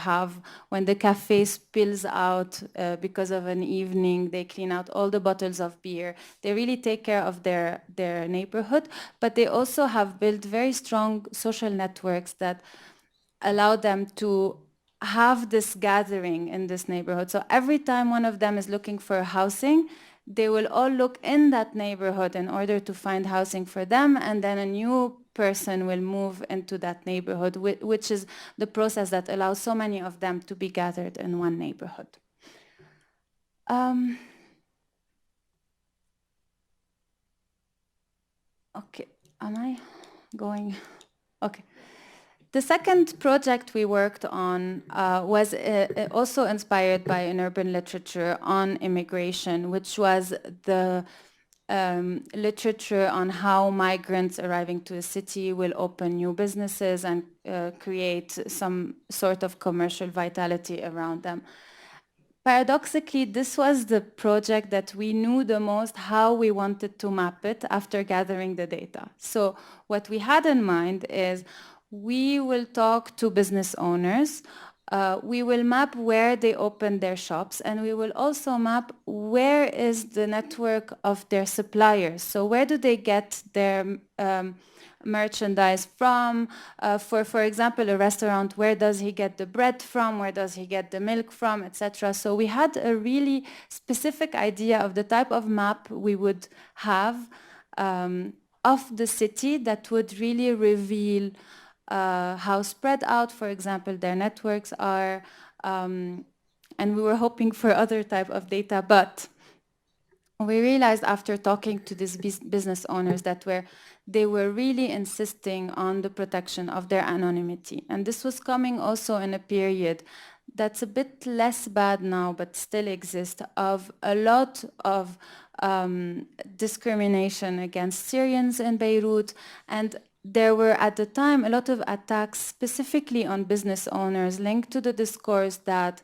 cafe spills out because of an evening, they clean out all the bottles of beer. They really take care of their neighborhood, but they also have built very strong social networks that allow them to have this gathering in this neighborhood. So every time one of them is looking for housing, they will all look in that neighborhood in order to find housing for them, and then a new person will move into that neighborhood, which is the process that allows so many of them to be gathered in one neighborhood. Okay, am I going? Okay. The second project we worked on was also inspired by an urban literature on immigration, which was the literature on how migrants arriving to a city will open new businesses and create some sort of commercial vitality around them. Paradoxically, this was the project that we knew the most how we wanted to map it after gathering the data. So what we had in mind is we will talk to business owners, we will map where they open their shops, and we will also map where is the network of their suppliers. So where do they get their merchandise from? For example, a restaurant, where does he get the bread from? Where does he get the milk from, etc.? So we had a really specific idea of the type of map we would have of the city that would really reveal how spread out, for example, their networks are, and we were hoping for other type of data, but we realized after talking to these business owners that they were really insisting on the protection of their anonymity. And this was coming also in a period that's a bit less bad now, but still exists, of a lot of discrimination against Syrians in Beirut. And there were at the time a lot of attacks specifically on business owners linked to the discourse that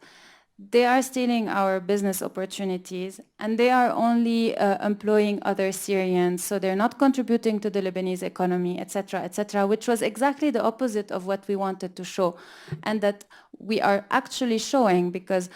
they are stealing our business opportunities and they are only employing other Syrians, so they're not contributing to the Lebanese economy, etc., which was exactly the opposite of what we wanted to show, and that we are actually showing, because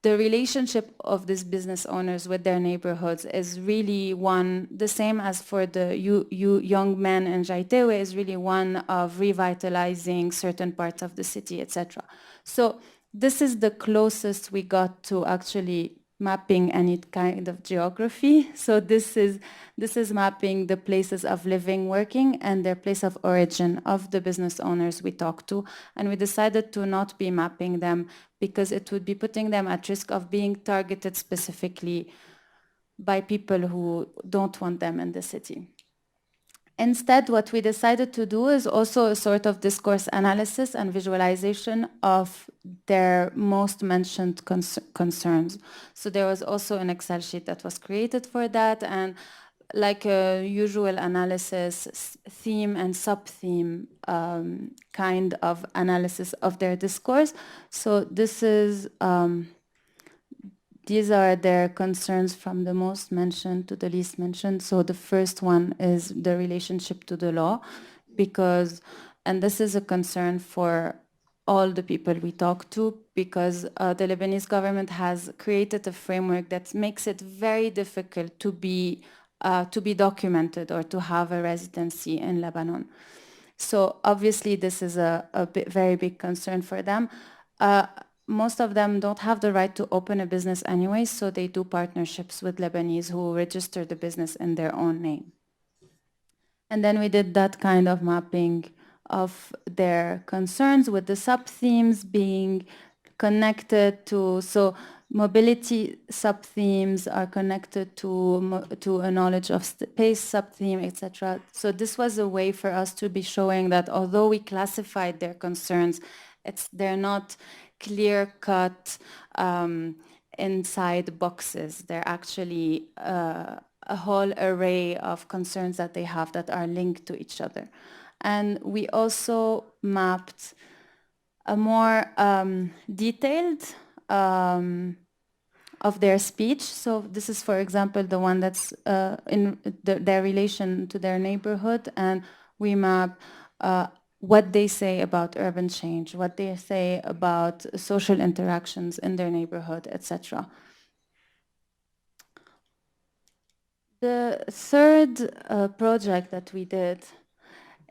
the relationship of these business owners with their neighborhoods is really one, the same as for the young men in Jaitewe, is really one of revitalizing certain parts of the city, etc. So this is the closest we got to actually mapping any kind of geography. So this is mapping the places of living, working, and their place of origin of the business owners we talked to. And we decided to not be mapping them because it would be putting them at risk of being targeted specifically by people who don't want them in the city. Instead, what we decided to do is also a sort of discourse analysis and visualization of their most mentioned concerns. So there was also an Excel sheet that was created for that, and like a usual analysis, theme and sub-theme kind of analysis of their discourse. So this is these are their concerns from the most mentioned to the least mentioned. So the first one is the relationship to the law, because, and this is a concern for all the people we talk to, because the Lebanese government has created a framework that makes it very difficult to be documented or to have a residency in Lebanon. So obviously this is a very big concern for them. Most of them don't have the right to open a business anyway, so they do partnerships with Lebanese who register the business in their own name. And then we did that kind of mapping of their concerns, with the sub-themes being connected to, so mobility sub-themes are connected to a knowledge of space sub-theme, etc. So this was a way for us to be showing that although we classified their concerns, they're not clear-cut inside boxes. They're actually a whole array of concerns that they have that are linked to each other. And we also mapped a more detailed of their speech. So this is, for example, the one that's in their relation to their neighborhood, and we map what they say about urban change, what they say about social interactions in their neighborhood, etc. The third project that we did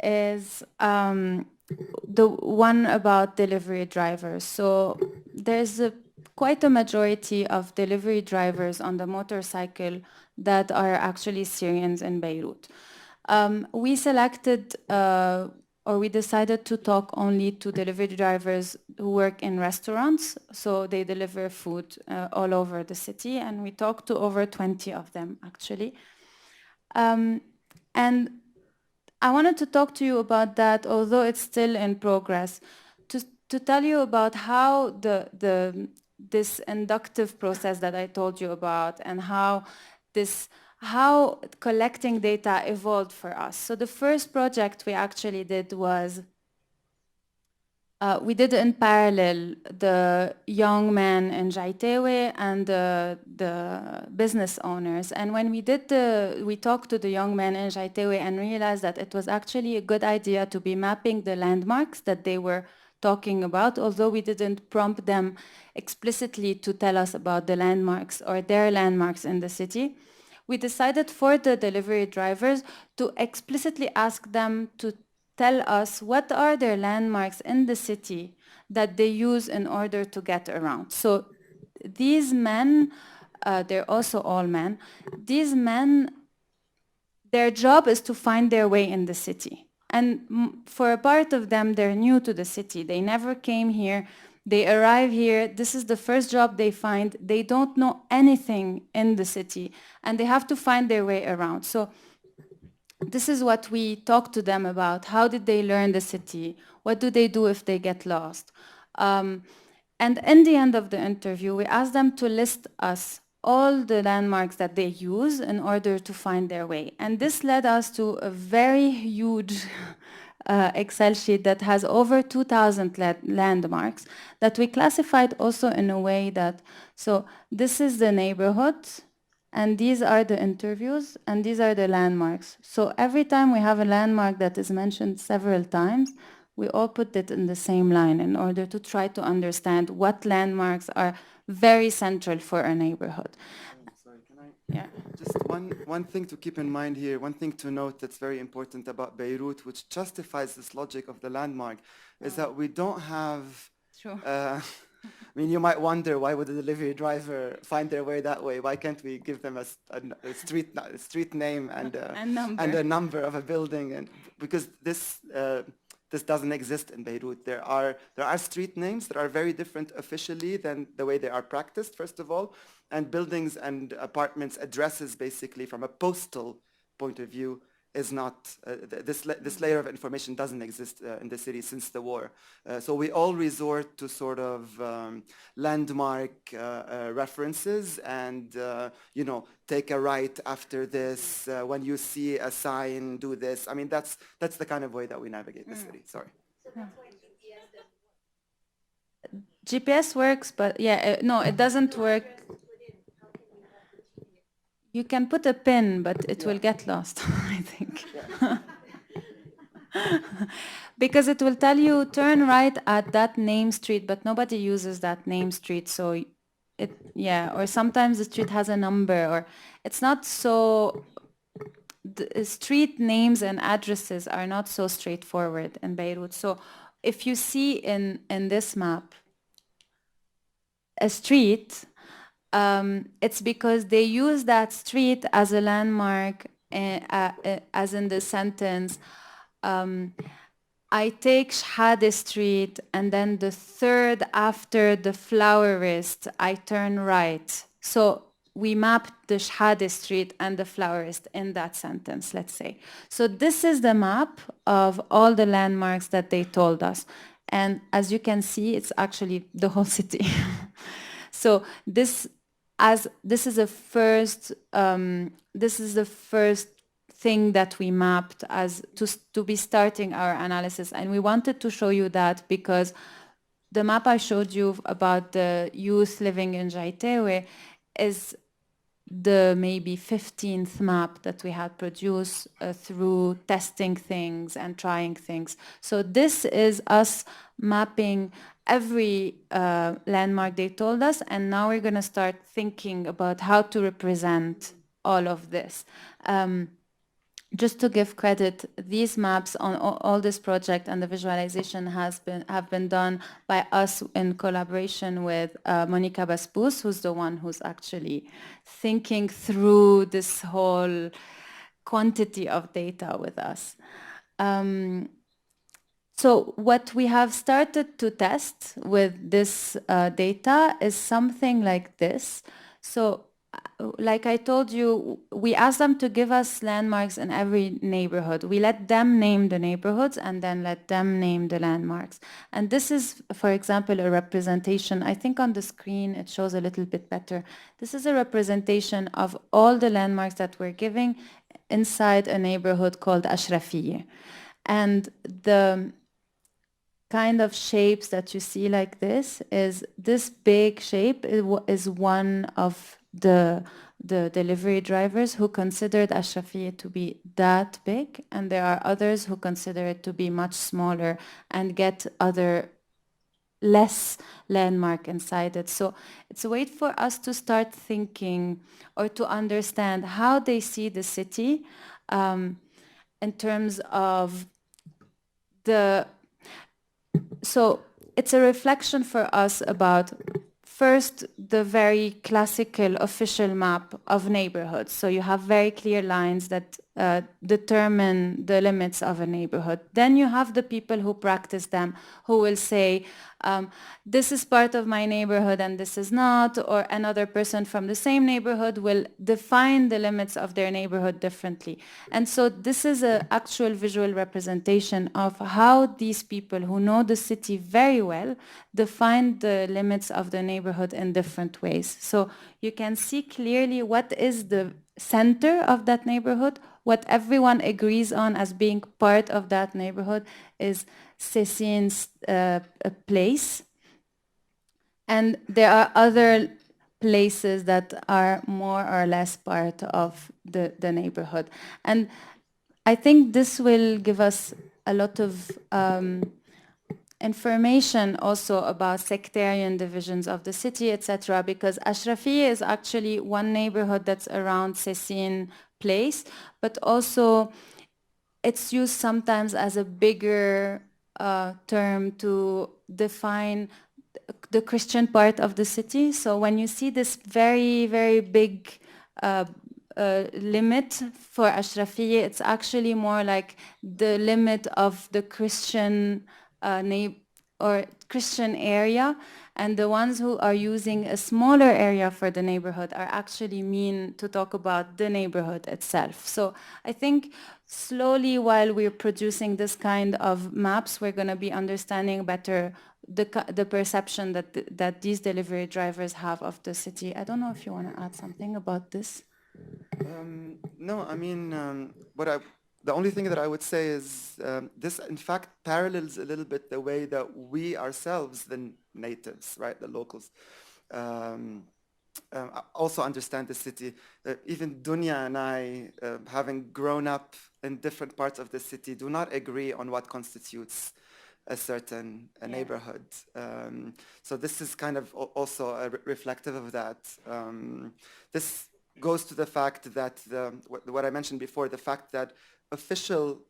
is the one about delivery drivers. So there's quite a majority of delivery drivers on the motorcycle that are actually Syrians in Beirut. We selected or we decided to talk only to delivery drivers who work in restaurants. So they deliver food all over the city, and we talked to over 20 of them actually. And I wanted to talk to you about that, although it's still in progress, to tell you about how this inductive process that I told you about, and how collecting data evolved for us. So the first project we actually did was, we did in parallel the young men in Jaitewe and the business owners. And when we talked to the young men in Jaitewe and realized that it was actually a good idea to be mapping the landmarks that they were talking about, although we didn't prompt them explicitly to tell us about the landmarks or their landmarks in the city. We decided for the delivery drivers to explicitly ask them to tell us what are their landmarks in the city that they use in order to get around. So these men, they're also all men, these men, their job is to find their way in the city. And for a part of them, they're new to the city. They never came here. They arrive here, this is the first job they find, they don't know anything in the city, and they have to find their way around. So this is what we talked to them about. How did they learn the city? What do they do if they get lost? And in the end of the interview, we asked them to list us all the landmarks that they use in order to find their way. And this led us to a very huge Excel sheet that has over 2,000 landmarks that we classified also in a way that, so this is the neighborhood, and these are the interviews, and these are the landmarks. So every time we have a landmark that is mentioned several times, we all put it in the same line in order to try to understand what landmarks are very central for a neighborhood. Sorry, can I? Yeah. Just one thing to keep in mind here, one thing to note that's very important about Beirut, which justifies this logic of the landmark, is that we don't have. True. I mean, you might wonder, why would a delivery driver find their way that way? Why can't we give them a street name and a number of a building? And because this doesn't exist in Beirut. There are street names that are very different officially than the way they are practiced, first of all, and buildings and apartments addresses basically from a postal point of view is not, this layer of information doesn't exist in the city since the war. So we all resort to sort of landmark references and, take a right after this. When you see a sign, do this. I mean, that's the kind of way that we navigate the city. Sorry. So that's why GPS works, but no, it doesn't work. You can put a pin, but it will get lost, I think. Because it will tell you, turn right at that name street, but nobody uses that name street, so or sometimes the street has a number, or it's not so, the street names and addresses are not so straightforward in Beirut. So if you see in this map a street, it's because they use that street as a landmark, as in the sentence, I take Shhade Street and then the third after the florist, I turn right. So we mapped the Shhade Street and the florist in that sentence, let's say. So this is the map of all the landmarks that they told us. And as you can see, it's actually the whole city. So this is the first thing that we mapped as to be starting our analysis, and we wanted to show you that because the map I showed you about the youth living in Jaitewe is the maybe 15th map that we had produced through testing things and trying things. So this is us mapping every landmark they told us, and now we're going to start thinking about how to represent all of this. Just to give credit, these maps on all this project and the visualization have been done by us in collaboration with Monica Baspous, who's the one who's actually thinking through this whole quantity of data with us. So what we have started to test with this data is something like this. So like I told you, we asked them to give us landmarks in every neighborhood. We let them name the neighborhoods and then let them name the landmarks. And this is, for example, a representation. I think on the screen it shows a little bit better. This is a representation of all the landmarks that we're giving inside a neighborhood called Ashrafiyeh. And the kind of shapes that you see like this is this big shape is one of the delivery drivers who considered Ashrafiyeh to be that big, and there are others who consider it to be much smaller and get other less landmark inside it. So it's a way for us to start thinking or to understand how they see the city in terms of so it's a reflection for us about first, the very classical official map of neighborhoods. So you have very clear lines that determine the limits of a neighborhood. Then you have the people who practice them, who will say, this is part of my neighborhood and this is not, or another person from the same neighborhood will define the limits of their neighborhood differently. And so this is an actual visual representation of how these people who know the city very well define the limits of the neighborhood in different ways. So you can see clearly what is the center of that neighborhood. What everyone agrees on as being part of that neighborhood is Cécine's place. And there are other places that are more or less part of the neighborhood. And I think this will give us a lot of information also about sectarian divisions of the city, etc. Because Ashrafiyeh is actually one neighborhood that's around Cécine Place, but also it's used sometimes as a bigger term to define the Christian part of the city. So when you see this very, very big limit for Ashrafiyeh, it's actually more like the limit of the Christian or Christian area, and the ones who are using a smaller area for the neighborhood are actually mean to talk about the neighborhood itself. So I think slowly, while we're producing this kind of maps, we're going to be understanding better the perception that these delivery drivers have of the city. I don't know if you want to add something about this. No, I mean, the only thing that I would say is this, in fact, parallels a little bit the way that we ourselves, the natives, right, the locals, also understand the city. Even Dounia and I, having grown up in different parts of the city, do not agree on what constitutes a certain neighborhood. So this is kind of also reflective of that. This goes to the fact that, what I mentioned before, the fact that official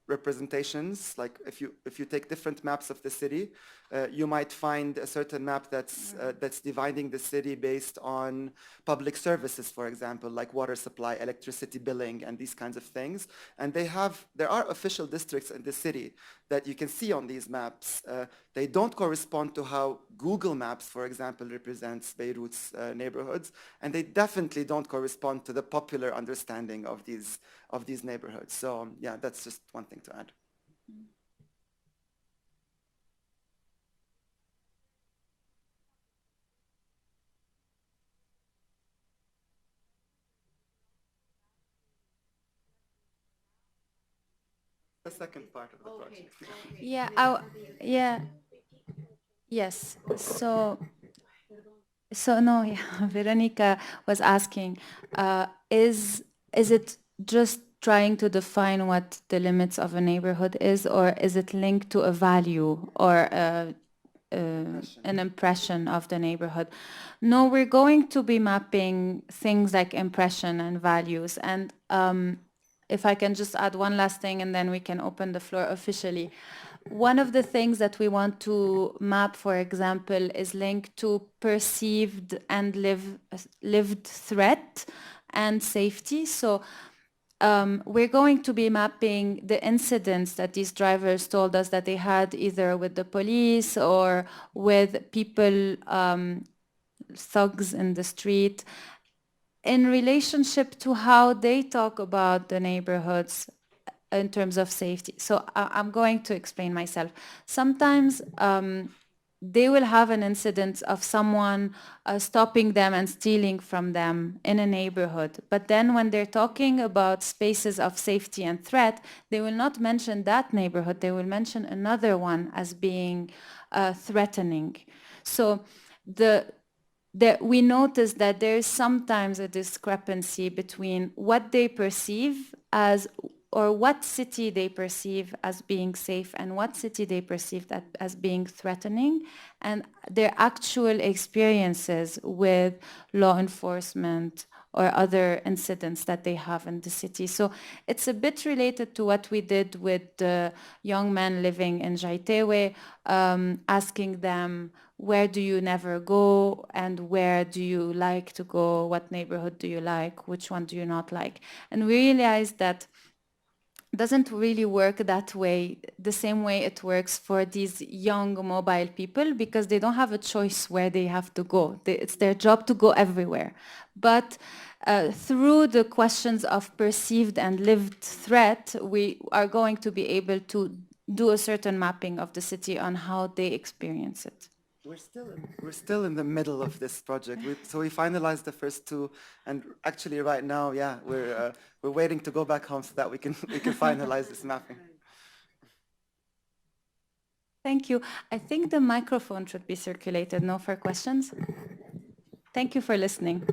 representations, like if you take different maps of the city, you might find a certain map that's dividing the city based on public services, for example, like water supply, electricity billing, and these kinds of things. And there are official districts in the city that you can see on these maps. They don't correspond to how Google Maps, for example, represents Beirut's neighborhoods, and they definitely don't correspond to the popular understanding of these neighborhoods. So yeah, that's just one thing to add. The second part of the project. Yeah, yes. So no, yeah, Veronica was asking, is it just trying to define what the limits of a neighborhood is, or is it linked to a value or an impression of the neighborhood? No, we're going to be mapping things like impression and values. And if I can just add one last thing, and then we can open the floor officially. One of the things that we want to map, for example, is linked to perceived and lived threat and safety. So we're going to be mapping the incidents that these drivers told us that they had either with the police or with people, thugs in the street, in relationship to how they talk about the neighborhoods in terms of safety. So I'm going to explain myself. Sometimes they will have an incident of someone stopping them and stealing from them in a neighborhood. But then when they're talking about spaces of safety and threat, they will not mention that neighborhood. They will mention another one as being threatening. So we notice that there is sometimes a discrepancy between what they perceive as, or what city they perceive as being safe and what city they perceive as being threatening, and their actual experiences with law enforcement or other incidents that they have in the city. So it's a bit related to what we did with the young men living in Jaitewe, asking them, where do you never go and where do you like to go? What neighborhood do you like? Which one do you not like? And we realized that doesn't really work that way, the same way it works for these young mobile people, because they don't have a choice where they have to go. It's their job to go everywhere. But through the questions of perceived and lived threat, we are going to be able to do a certain mapping of the city on how they experience it. We're still in the middle of this project. So we finalized the first two, and actually right now, yeah, we're waiting to go back home so that we can finalize this mapping. Thank you. I think the microphone should be circulated, no, for questions. Thank you for listening.